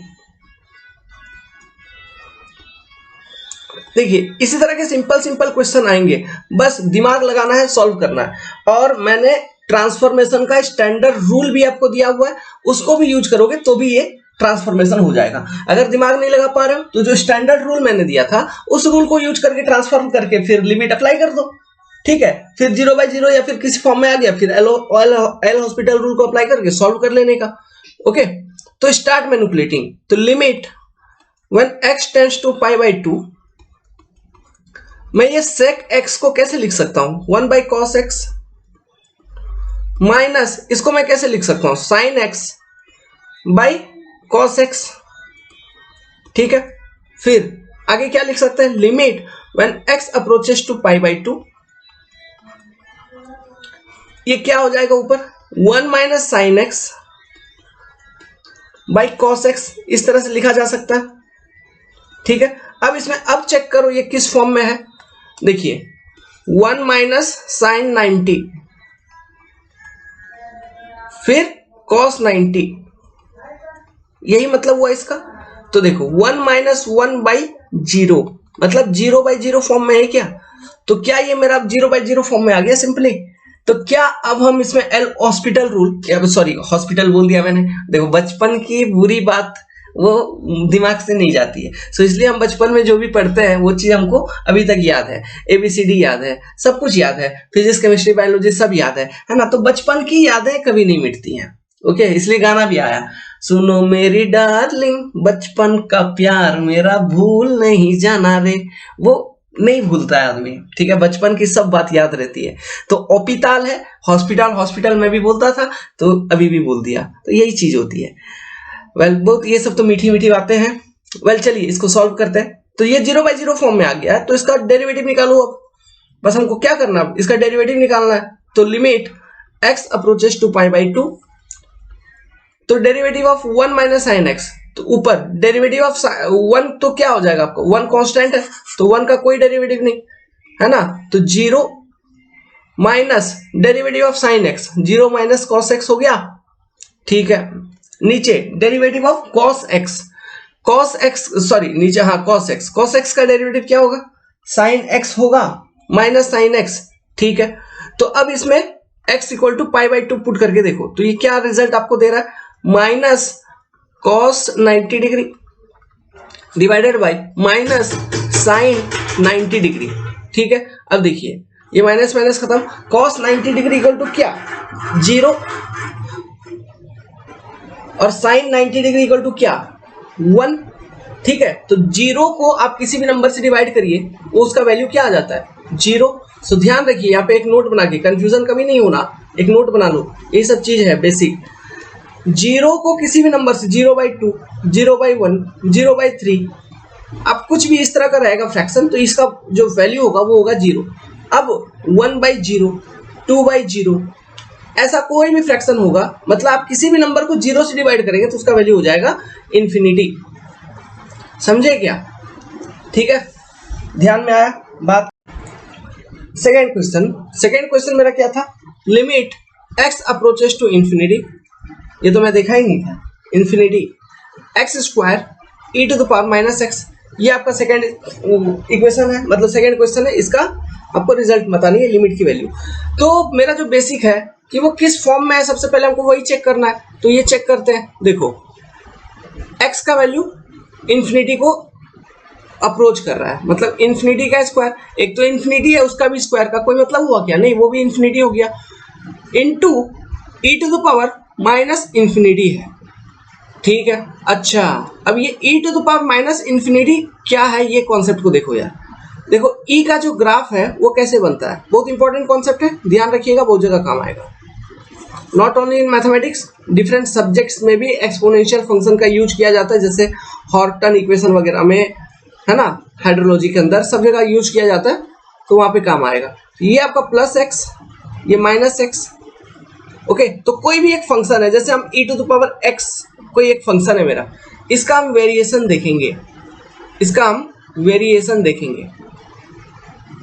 देखिए इसी तरह के सिंपल क्वेश्चन आएंगे, बस दिमाग लगाना है, सॉल्व करना है। और मैंने ट्रांसफॉर्मेशन का स्टैंडर्ड रूल भी आपको दिया हुआ है, उसको भी यूज करोगे तो भी ये ट्रांसफॉर्मेशन हो जाएगा। अगर दिमाग नहीं लगा पा रहे हो तो जो स्टैंडर्ड रूल मैंने दिया था उस रूल को यूज करके ट्रांसफॉर्म करके फिर लिमिट अप्लाई कर दो, ठीक है। फिर 0/0 या फिर किसी फॉर्म में आ गया, फिर एल हॉस्पिटल रूल को अप्लाई करके सॉल्व कर लेने का। ओके, तो स्टार्ट मैनिपुलेटिंग। तो limit when x tends to π/2, मैं ये sec x को कैसे लिख सकता हूं, 1/cos x माइनस इसको मैं कैसे लिख सकता हूं, sin x by cos x, ठीक है। फिर आगे क्या लिख सकते हैं, limit when x approaches to π/2, ये क्या हो जाएगा ऊपर 1 minus sine x by cos x, इस तरह से लिखा जा सकता है, ठीक है। अब इसमें अब चेक करो ये किस फॉर्म में है, देखिए 1 माइनस साइन 90 फिर कॉस 90, यही मतलब हुआ इसका। तो देखो 1 माइनस 1/0 मतलब 0/0 फॉर्म में है क्या, तो क्या ये मेरा 0/0 फॉर्म में आ गया सिंपली। तो क्या अब हम इसमें L hospital rule, sorry hospital बोल दिया मैंने, देखो बचपन की बुरी बात वो दिमाग से नहीं जाती है, सो इसलिए हम बचपन में जो भी पढ़ते हैं वो चीज हमको अभी तक याद है, ABCD याद है, सब कुछ याद है, फिजिक्स केमिस्ट्री बायोलॉजी सब याद है ना। तो बचपन की यादें कभी नहीं मिटती हैं। ओके, इसलिए गाना भी आया, सुनो मेरी डार्लिंग बचपन का प्यार मेरा भूल नहीं जाना रे, वो नहीं भूलता है आदमी, ठीक है। बचपन की सब बात याद रहती है। तो ओपिताल है, हॉस्पिटल, हॉस्पिटल में भी बोलता था तो अभी भी बोल दिया, तो यही चीज होती है। वेल बहुत ये सब तो मीठी मीठी बातें हैं। वेल चलिए इसको सॉल्व करते हैं। तो ये 0/0 फॉर्म में आ गया है, तो इसका डेरिवेटिव निकालो। अब बस हमको क्या करना है, इसका डेरिवेटिव निकालना है। तो लिमिट x अप्रोचेस टू π/2, तो derivative of 1 minus sine x, तो ऊपर डेरिवेटिव ऑफ 1, तो क्या हो जाएगा आपको, 1 कांस्टेंट है तो 1 का कोई डेरिवेटिव नहीं है ना, तो 0 minus derivative of sine x, 0 minus cos x हो गया, ठीक है। नीचे derivative of cos x, cos x sorry नीचे हाँ कॉस एक्स, कॉस एक्स का डेरिवेटिव क्या होगा, साइन एक्स होगा माइनस साइन एक्स, ठीक है। तो अब इसमें x इक्वल टू π/2 पुट करके देखो, तो ये क्या रिजल्ट आपको दे रहा है, minus cos 90 degree divided by minus sine 90 degree, ठीक है। अब देखिए ये माइनस माइनस खत्म, कॉस 90 डिग्री इक्वल टू क्या 0 और साइन 90 डिग्री इक्वल टू क्या 1, ठीक है। तो 0 को आप किसी भी नंबर से डिवाइड करिए वो उसका वैल्यू क्या आ जाता है 0। सो ध्यान रखिए यहाँ पे एक नोट बना के, कंफ्यूजन कभी नहीं होना, एक नोट बना लो, ये सब चीज है बेसिक। 0 को किसी भी नंबर से 0/2, 0/1, 0/3, अब कुछ भी इस तरह का रहेगा फ्रैक्शन, तो इसका जो वैल्यू होगा वो होगा 0। अब 1/0, 2/0 ऐसा कोई भी फ्रैक्शन होगा, मतलब आप किसी भी नंबर को 0 से डिवाइड करेंगे तो उसका वैल्यू हो जाएगा इन्फिनिटी, समझे क्या, ठीक है। ध्यान में आया बात। सेकेंड क्वेश्चन मेरा क्या था, limit x approaches to infinity, ये तो मैं देखा ही नहीं था, infinity x square e to the power minus x, ये आपका सेकेंड इक्वेशन है, मतलब सेकेंड क्वेश्चन है, इसका आपको रिजल्ट बतानी है, लिमिट की वैल्यू। तो मेरा जो बेसिक है कि वो किस फॉर्म में है, सबसे पहले हमको वही चेक करना है, तो ये चेक करते हैं। देखो x का वैल्यू इंफिनिटी को अप्रोच कर रहा है, मतलब इंफिनिटी का स्क्वायर, एक तो इंफिनिटी है उसका भी स्क्वायर का कोई मतलब हुआ क्या, नहीं वो भी इंफिनिटी हो गया, into e to the power minus infinity है, ठीक है। अच्छा अब ये e to the power minus infinity क्या है, ये कॉन्सेप्ट को देखो यार। देखो e का जो ग्राफ है वो कैसे बनता है, बहुत इंपॉर्टेंट कॉन्सेप्ट है, ध्यान रखिएगा, बहुत जगह काम आएगा। Not only in mathematics, different subjects में भी एक्सपोनेंशियल फंक्शन का यूज किया जाता है, जैसे हॉर्टन इक्वेशन वगैरह में, है ना, हाइड्रोलॉजी के अंदर सब जगह यूज किया जाता है, तो वहां पे काम आएगा। ये आपका प्लस एक्स, ये माइनस एक्स, ओके। तो कोई भी एक फंक्शन है, जैसे हम e to the power x कोई एक फंक्शन है मेरा, इसका हम वेरिएशन देखेंगे,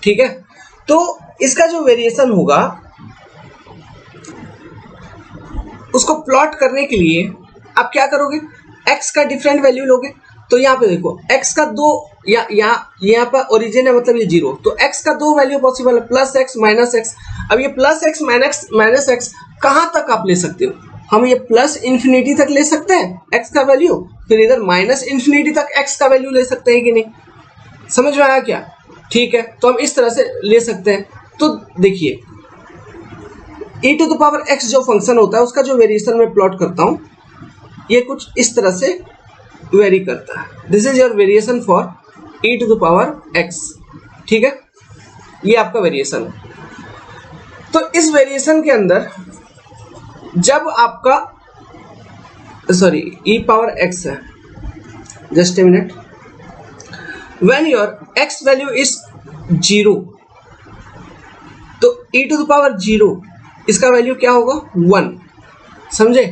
ठीक है। तो इसका जो वेरिएशन होगा उसको प्लॉट करने के लिए आप क्या करोगे, x का डिफरेंट वैल्यू लोगे, तो यहाँ पे देखो x का दो यहाँ पर ओरिजिन है मतलब ये 0, तो x का दो वैल्यू पॉसिबल है, प्लस एक्स माइनस एक्स। अब ये प्लस एक्स माइनस एक्स कहाँ तक आप ले सकते हो, हम ये प्लस इन्फिनिटी तक ले सकते हैं x का वैल्यू, फिर इधर माइनस इन्फिनिटी तक x का वैल्यू ले सकते हैं कि नहीं, समझ में आया क्या? ठीक है, तो हम इस तरह से ले सकते हैं। तो देखिए e to the power x जो फंक्शन होता है उसका जो वेरिएशन मैं प्लॉट करता हूँ ये कुछ इस तरह से वेरी करता है। This is your variation for e to the power x, ठीक है, ये आपका वेरिएशन है। तो इस वेरिएशन के अंदर जब आपका सॉरी e पावर x है, just a minute, when your x value is 0, तो e टू द पावर 0 इसका वैल्यू क्या होगा 1, समझे,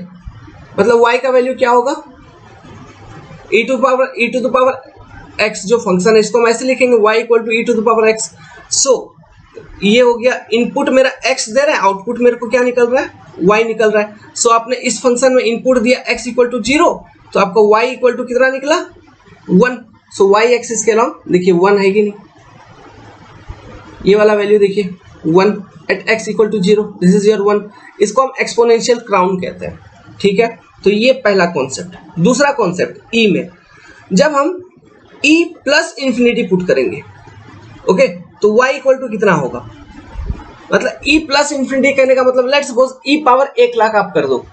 मतलब y का वैल्यू क्या होगा e to the power x जो फंक्शन है इसको हम ऐसे लिखेंगे y equal to e to the power x। So ये हो गया, इनपुट मेरा x दे रहा है, आउटपुट मेरे को क्या निकल रहा है y निकल रहा है। सो आपने इस फंक्शन में इनपुट दिया x इक्वल टू 0, तो आपका y इक्वल टू कितना निकला 1। सो y एक्सिस के अलावा देखिए 1 है कि नहीं, ये वाला वैल्यू देखिए 1 at x equal to 0, this is your 1। इसको हम एक्सपोनेंशियल क्राउन कहते हैं, ठीक है। तो ये पहला कॉन्सेप्ट। दूसरा कॉन्सेप्ट e में, जब हम e प्लस इंफिनिटी पुट करेंगे, ओके, तो y इक्वल टू कितना होगा, मतलब e प्लस इंफिनिटी कहने का मतलब let's suppose e power 1 lakh आप कर दो।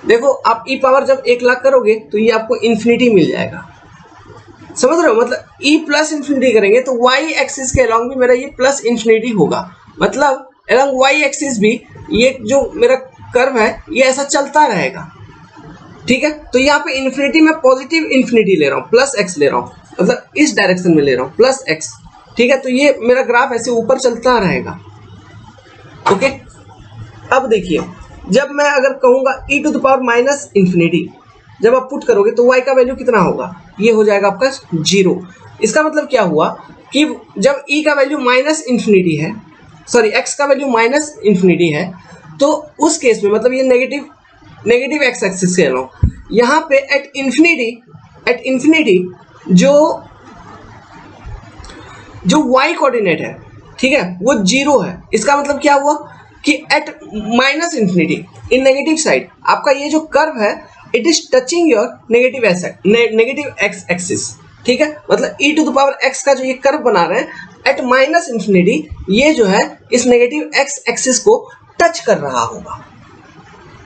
देखो आप e पावर जब 1 लाख करोगे तो ये आपको इंफिनिटी मिल जाएगा, समझ रहे हो, मतलब e प्लस इंफिनिटी करेंगे तो y एक्सिस के अलॉन्ग भी मेरा ये प्लस इंफिनिटी होगा, मतलब अलॉन्ग y एक्सिस भी ये जो मेरा कर्व है ये ऐसा चलता रहेगा, ठीक है। तो यहाँ पे इंफिनिटी में पॉजिटिव इंफिनिटी ले रहा हूँ, प्लस x ले रहा हूँ, मतलब इस डायरेक्शन में ले रहा हूँ प्लस x, ठीक है। तो ये मेरा ग्राफ ऐसे ऊपर चलता रहेगा, ओके। अब देखिए जब मैं अगर कहूँगा e to the power minus infinity, जब आप पुट करोगे तो y का वैल्यू कितना होगा, ये हो जाएगा आपका 0। इसका मतलब क्या हुआ कि जब e का वैल्यू माइनस इंफिनिटी है, सॉरी x का वैल्यू माइनस इंफिनिटी है, तो उस केस में मतलब ये नेगेटिव x एक्सिस कह रहा हूँ, यहाँ पे एट इन्फिनिटी जो y कोऑर्डिनेट है, ठीक है, वो 0 है। इसका मतलब क्या हुआ कि at minus infinity in negative side आपका ये जो कर्व है it is touching your negative x axis, ठीक है, मतलब e to the power x का जो ये कर्व बना रहे हैं एट माइनस इंफिनिटी, ये जो है इस नेगेटिव x एक्सिस को टच कर रहा होगा,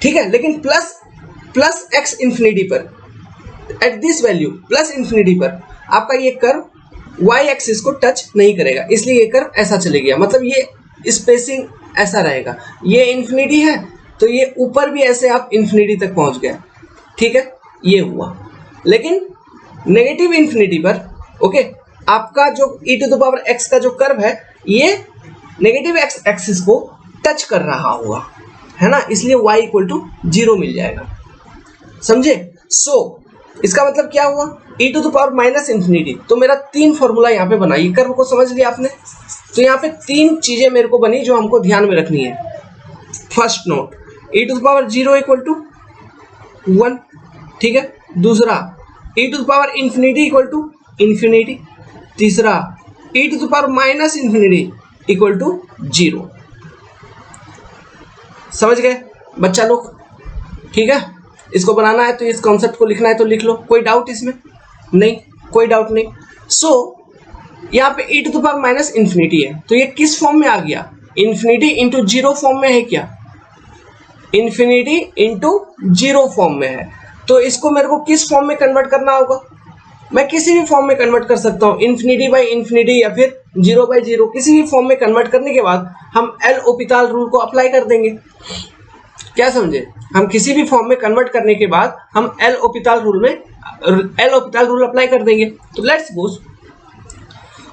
ठीक है। लेकिन प्लस x इंफिनिटी पर at this value plus infinity पर आपका ये कर्व y एक्सिस को टच नहीं करेगा, इसलिए ये कर्व ऐसा चले गया, मतलब ये स्पेसिंग ऐसा रहेगा, ये इंफिनिटी है तो ये ऊपर भी ऐसे आप इंफिनिटी तक पहुंच गए, ठीक है, ये हुआ। लेकिन नेगेटिव इंफिनिटी पर ओके आपका जो e to the power x का जो कर्व है ये नेगेटिव x एक्सिस को टच कर रहा होगा, है ना, इसलिए y इक्वल टू 0 मिल जाएगा, समझे। सो इसका मतलब क्या हुआ, e to the power minus infinity, तो मेरा 3 फॉर्मूला यहाँ पे बना, ये कर्व को समझ लिया आपने। तो यहाँ पे 3 चीजें मेरे को बनी जो हमको ध्यान में रखनी है। First note, e to the power 0 equal to 1, ठीक है। दूसरा e to the power infinity equal to infinity. तीसरा e to the power minus infinity equal to 0। समझ गए बच्चा लोग, ठीक है। इसको बनाना है तो इस कॉन्सेप्ट को लिखना है तो लिख लो, कोई डाउट इसमें नहीं, कोई डाउट नहीं। सो यहाँ पे e to the power minus infinity है तो ये किस फॉर्म में आ गया, इंफिनिटी इंटू 0 फॉर्म में है क्या, इंफिनिटी इंटू 0 फॉर्म में है। तो इसको मेरे को किस फॉर्म में कन्वर्ट करना होगा, मैं किसी भी फॉर्म में कन्वर्ट कर सकता हूँ, इंफिनिटी बाई इंफिनिटी या फिर 0 बाई 0, किसी भी फॉर्म में कन्वर्ट करने के बाद हम एल ओपिटाल रूल को अप्लाई कर देंगे। क्या समझे, हम किसी भी फॉर्म में कन्वर्ट करने के बाद हम एल ओपिटाल रूल अप्लाई कर देंगे। तो लेट्स सपोज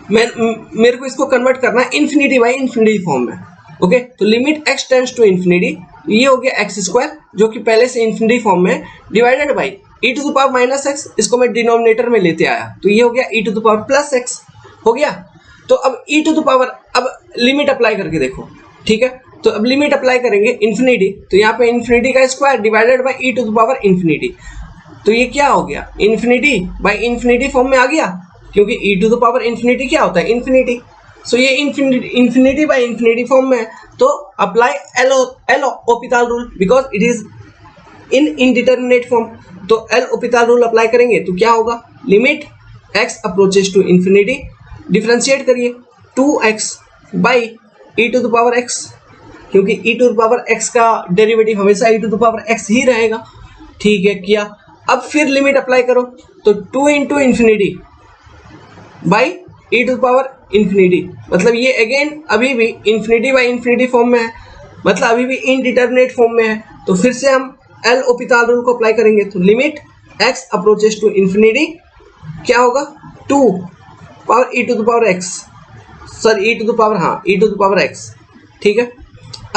मेरे को इसको कन्वर्ट करना है इंफिनिटी बाई इंफिनिटी फॉर्म में, ओके। तो limit x tends to infinity, ये हो गया x स्क्वायर जो कि पहले से इंफिनिटी फॉर्म में, divided by e to the power minus x, इसको मैं डिनोमिनेटर में लेते आया तो ये हो गया e to the power plus x हो गया। तो अब e टू द पावर, अब लिमिट अप्लाई करके देखो, ठीक है। तो अब लिमिट अप्लाई करेंगे इंफिनिटी, तो यहाँ पे इंफिनिटी का square divided by e to the power infinity. तो ये क्या हो गया, इन्फिनिटी बाय इन्फिनिटी फॉर्म में आ गया, क्योंकि ई टू द पावर इन्फिनिटी क्या होता है, इन्फिनिटी। सो ये इन्फिनिटी बाय इन्फिनिटी फॉर्म में है, तो apply L'Hopital rule because it is in indeterminate form. तो एल ऑपिटल रूल अप्लाई करेंगे तो क्या होगा, limit x approaches to infinity, differentiate करिए 2x by e to the power x, क्योंकि e to the power x का derivative हमेशा e to the power x ही रहेगा। ठीक है, किया। अब फिर लिमिट अप्लाई करो, तो 2 into infinity by e to the power infinity, मतलब ये अगेन अभी भी इन्फिनिटी बाई इन्फिनिटी फॉर्म में है, मतलब अभी भी इनडिटरमिनेट फॉर्म में है। तो फिर से हम एल ऑपिटल रूल को अप्लाई करेंगे, तो limit x approaches to infinity क्या होगा, 2 power e to the power x, sorry e to the power, हाँ e to the power x। ठीक है,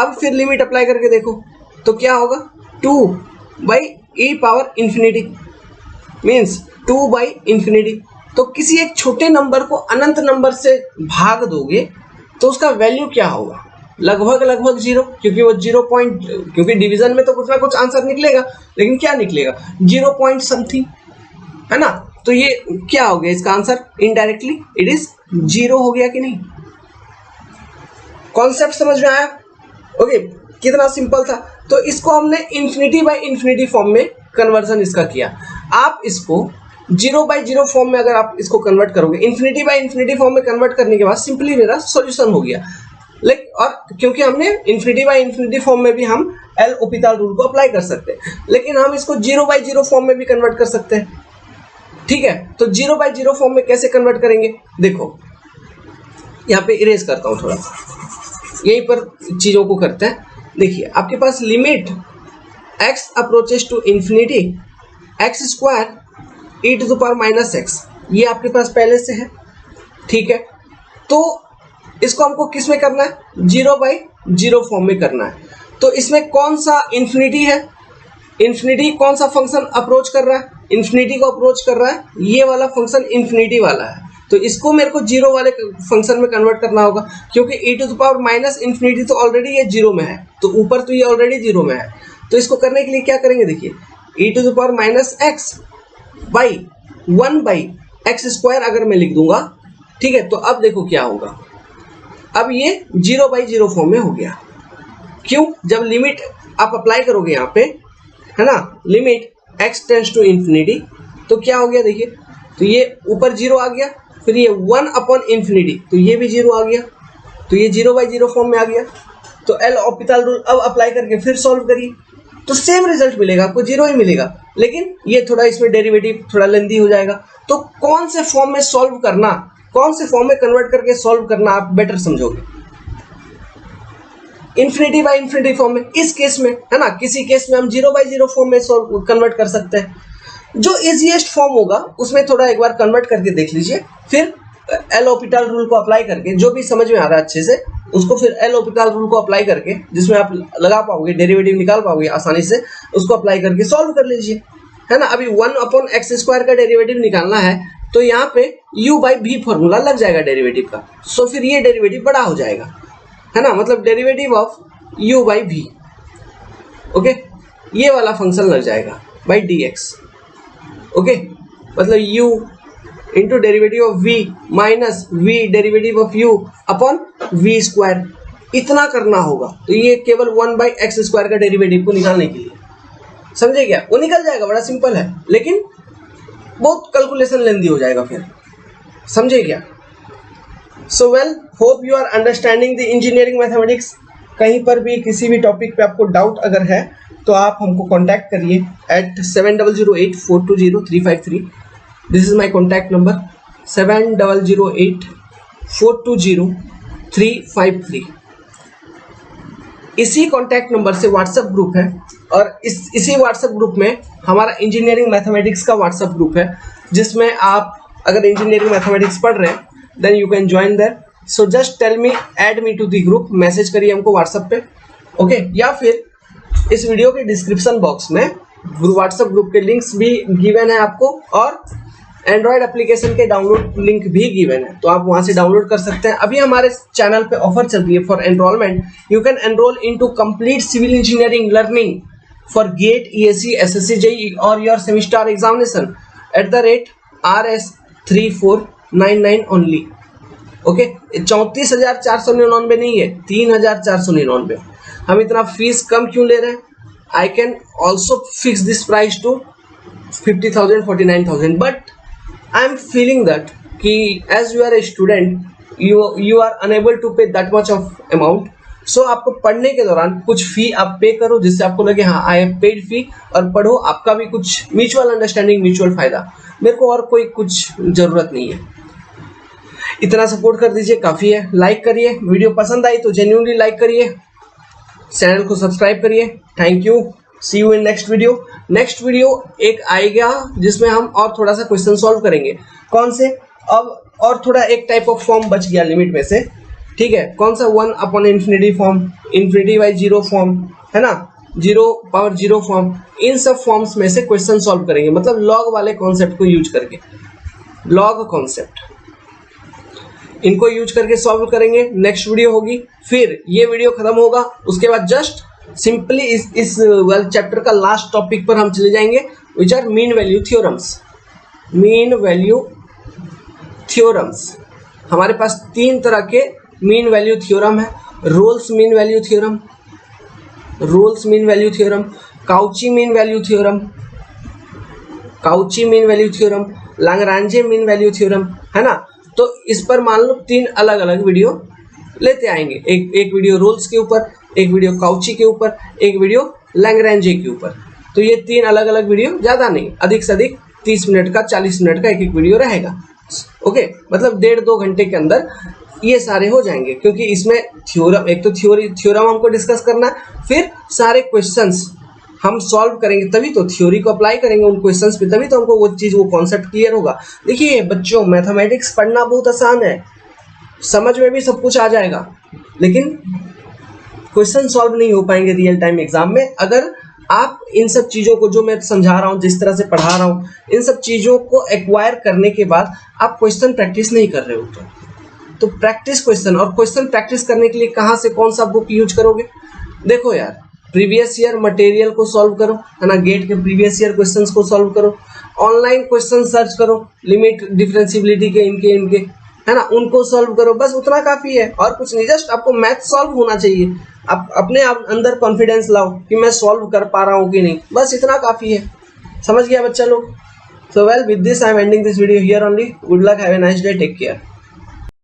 अब फिर लिमिट अप्लाई करके देखो तो क्या होगा, 2 by e power infinity means 2 by infinity. तो किसी एक छोटे नंबर को अनंत नंबर से भाग दोगे तो उसका वैल्यू क्या होगा, लगभग 0, क्योंकि वो 0 पॉइंट, क्योंकि डिवीजन में तो कुछ ना कुछ आंसर निकलेगा, लेकिन क्या निकलेगा, 0 पॉइंट समथिंग, है ना। तो ये क्या हो गया इसका आंसर, इनडायरेक्टली इट इज 0 हो गया कि नहीं। कॉन्सेप्ट समझ में आया? ओके, कितना सिंपल था। तो इसको हमने इन्फिनिटी बाय इन्फिनिटी फॉर्म में कन्वर्जन इसका किया। आप इसको 0 बाय 0 फॉर्म में अगर आप इसको कन्वर्ट करोगे, इन्फिनिटी बाय इन्फिनिटी फॉर्म में कन्वर्ट करने के बाद सिंपली मेरा सॉल्यूशन हो गया। और क्योंकि हमने इन्फिनिटी बाय इन्फिनिटी फॉर्म में भी हम एल ऑपिटल रूल को अप्लाई कर सकते हैं, लेकिन हम इसको 0 बाय 0 फॉर्म में भी कन्वर्ट कर सकते हैं। ठीक है, तो 0 बाय 0 फॉर्म में कैसे कन्वर्ट करेंगे, देखो यहाँ पे इरेज करता हूँ थोड़ा सा, यहीं पर चीजों को करते हैं। देखिए आपके पास limit x approaches to infinity x square e to the power minus x, ये आपके पास पहले से है। ठीक है, तो इसको हमको किस में करना है, 0 बाई 0 फॉर्म में करना है। तो इसमें कौन सा इन्फिनिटी है, इन्फिनिटी कौन सा फंक्शन अप्रोच कर रहा है, इन्फिनिटी को अप्रोच कर रहा है ये वाला फंक्शन इन्फिनिटी वाला है। तो इसको मेरे को 0 वाले फंक्शन में कन्वर्ट करना होगा, क्योंकि e to the power minus infinity तो ऑलरेडी ये 0 में है, तो ऊपर तो ये ऑलरेडी 0 में है। तो इसको करने के लिए क्या करेंगे, देखिए e to the power minus x by 1 by x square अगर मैं लिख दूंगा, ठीक है, तो अब देखो क्या होगा, अब ये 0 बाई 0 फॉर्म में हो गया। क्यों, जब लिमिट आप अप्लाई करोगे यहाँ पे, है ना, limit x tends to infinity, तो क्या हो गया, देखिए, तो ये ऊपर 0 आ गया, फिर ये 1 अपॉन इन्फिनिटी, तो ये भी 0 आ गया, तो ये 0 बाई 0 फॉर्म में आ गया। तो एल ऑपिटल रूल अब अप्लाई करके फिर सॉल्व करिए, तो सेम रिजल्ट मिलेगा, आपको 0 ही मिलेगा, लेकिन ये थोड़ा इसमें डेरिवेटिव थोड़ा लेंदी हो जाएगा। तो कौन से फॉर्म में सॉल्व करना, कौन से फॉर्म में कन्वर्ट करके सॉल्व करना आप बेटर समझोगे, इन्फिनिटी बाय इन्फिनिटी फॉर्म में, इस केस में, है ना। किसी केस में हम 0 बाय 0 फॉर्म में सॉल्व कन्वर्ट कर सकते हैं, जो इजीएस्ट फॉर्म होगा उसमें थोड़ा एक बार कन्वर्ट करके देख लीजिए, फिर एल ऑपिटल रूल को अप्लाई करके, जो भी समझ में आ रहा है अच्छे से उसको फिर एल ऑपिटल रूल को अप्लाई करके, जिसमें आप लगा पाओगे, डेरिवेटिव निकाल पाओगे आसानी से, उसको अप्लाई करके सॉल्व कर लीजिए, है ना। अभी 1 अपॉन एक्स स्क्वायर का डेरिवेटिव निकालना है, तो यहाँ पे u बाई v फॉर्मूला लग जाएगा डेरिवेटिव का, सो फिर ये डेरिवेटिव बड़ा हो जाएगा, है ना, मतलब derivative of u by v, okay, ये वाला फंक्शन लग जाएगा बाई dx, ओके, मतलब u into derivative of v minus v derivative of u upon v square, इतना करना होगा। तो ये केवल 1 बाई एक्स स्क्वायर का डेरिवेटिव को निकालने के लिए, समझे क्या, वो निकल जाएगा, बड़ा सिंपल है, लेकिन बहुत कैलकुलेशन लेंदी हो जाएगा फिर, समझे क्या। So well, hope you are understanding the engineering mathematics. कहीं पर भी किसी भी टॉपिक पे आपको डाउट अगर है तो आप हमको कांटेक्ट करिए at 7008420353। This is my contact number 7008420353। इसी कांटेक्ट नंबर से व्हाट्सएप ग्रुप है, और इसी व्हाट्सएप ग्रुप में हमारा इंजीनियरिंग मैथमेटिक्स का व्हाट्सएप ग्रुप है, जिसमें आप अगर इंजीनियरिंग मैथमेटिक्स पढ़ रहे हैं then you can join there. So just tell me, add me to the group, message करिए हमको व्हाट्सएप पे, ओके, या फिर इस वीडियो के डिस्क्रिप्शन बॉक्स में व्हाट्सएप ग्रुप के लिंक्स भी गिवन है आपको, और एंड्रॉयड एप्लीकेशन के डाउनलोड लिंक भी गिवन है, तो आप वहां से डाउनलोड कर सकते हैं। अभी हमारे चैनल पे ऑफर चल रही है for enrolment, you can enrol into complete civil engineering learning for GATE, ESE, SSC, JEE or your semester examination @RS3499 only. Okay 34,499 नहीं है, 3,499. हम इतना फीस कम क्यों ले रहे हैं? I can also fix this price to 50,000, 49,000, but I am feeling that कि as you are a student you are unable to pay that much of amount. So आपको पढ़ने के दौरान कुछ फी आप पे करो जिससे आपको लगे हाँ आई हैव पेड फी, और पढ़ो, आपका भी कुछ म्यूचुअल अंडरस्टैंडिंग, म्यूचुअल फायदा. मेरे को और कोई कुछ जरूरत नहीं है. इतना सपोर्ट कर दीजिए, काफी है. लाइक करिए, वीडियो पसंद आई तो जेन्युइनली लाइक करिए, चैनल को सब्सक्राइब करिए. Thank you, see you in next video. Next video एक आएगा जिसमें हम और थोड़ा सा क्वेश्चन सॉल्व करेंगे. कौन से? अब और थोड़ा एक टाइप ऑफ फॉर्म बच गया लिमिट में से, ठीक है. कौन सा? 1/infinity form, infinity by 0 form, है ना, 0/0 फॉर्म. इन सब फॉर्म्स में से क्वेश्चन सॉल्व करेंगे, मतलब लॉग वाले कॉन्सेप्ट को यूज करके, लॉग कॉन्सेप्ट इनको यूज करके सॉल्व करेंगे. नेक्स्ट वीडियो होगी, फिर ये वीडियो खत्म होगा, उसके बाद जस्ट सिंपली इस चैप्टर का लास्ट टॉपिक पर हम चले जाएंगे, which are mean value theorems. Mean value theorems, हमारे पास 3 तरह के मीन वैल्यू थ्योरम है. Rolle's mean value theorem, Rolle's mean value theorem, Cauchy mean value theorem, Cauchy mean value theorem, Lagrange mean value theorem, है ना. तो इस पर मान लो 3 अलग अलग वीडियो लेते आएंगे. एक वीडियो रोल्स के ऊपर, एक वीडियो काउची के ऊपर, एक वीडियो लाग्रांजे के ऊपर. तो ये 3 अलग अलग वीडियो, ज्यादा नहीं, अधिक से अधिक 30 मिनट का, 40 मिनट का एक एक वीडियो रहेगा. ओके, मतलब 1.5-2 घंटे के अंदर ये सारे हो जाएंगे, क्योंकि इसमें थ्योरम, एक तो थ्योरम हमको डिस्कस करना है, फिर सारे क्वेश्चंस हम सॉल्व करेंगे, तभी तो थ्योरी को अप्लाई करेंगे उन क्वेश्चंस पे, तभी तो हमको वो चीज, वो कॉन्सेप्ट क्लियर होगा. देखिए बच्चों, मैथमेटिक्स पढ़ना बहुत आसान है, समझ में भी सब कुछ आ जाएगा, लेकिन क्वेश्चन सॉल्व नहीं हो पाएंगे रियल टाइम एग्जाम में अगर आप इन सब चीजों को, जो मैं समझा रहा हूँ, जिस तरह से पढ़ा रहा हूँ, इन सब चीजों को एक्वायर करने के बाद आप क्वेश्चन प्रैक्टिस नहीं कर रहे हो. तो प्रैक्टिस क्वेश्चन, और क्वेश्चन प्रैक्टिस करने के लिए कहाँ से कौन सा बुक यूज करोगे? देखो यार, प्रीवियस ईयर मटेरियल को सॉल्व करो, है ना, गेट के प्रीवियस ईयर क्वेश्चंस को सॉल्व करो, ऑनलाइन क्वेश्चन सर्च करो, लिमिट डिफरेंशिएबिलिटी के इनके, है ना, उनको सॉल्व करो. बस उतना काफी है, और कुछ नहीं. जस्ट आपको मैथ सॉल्व होना चाहिए. आप अपने आप अंदर कॉन्फिडेंस लाओ कि मैं सॉल्व कर पा रहा हूँ कि नहीं, बस इतना काफी है. समझ गया बच्चा लोग? So well, with this I am ending this video here only. Good luck, have a nice day, take care.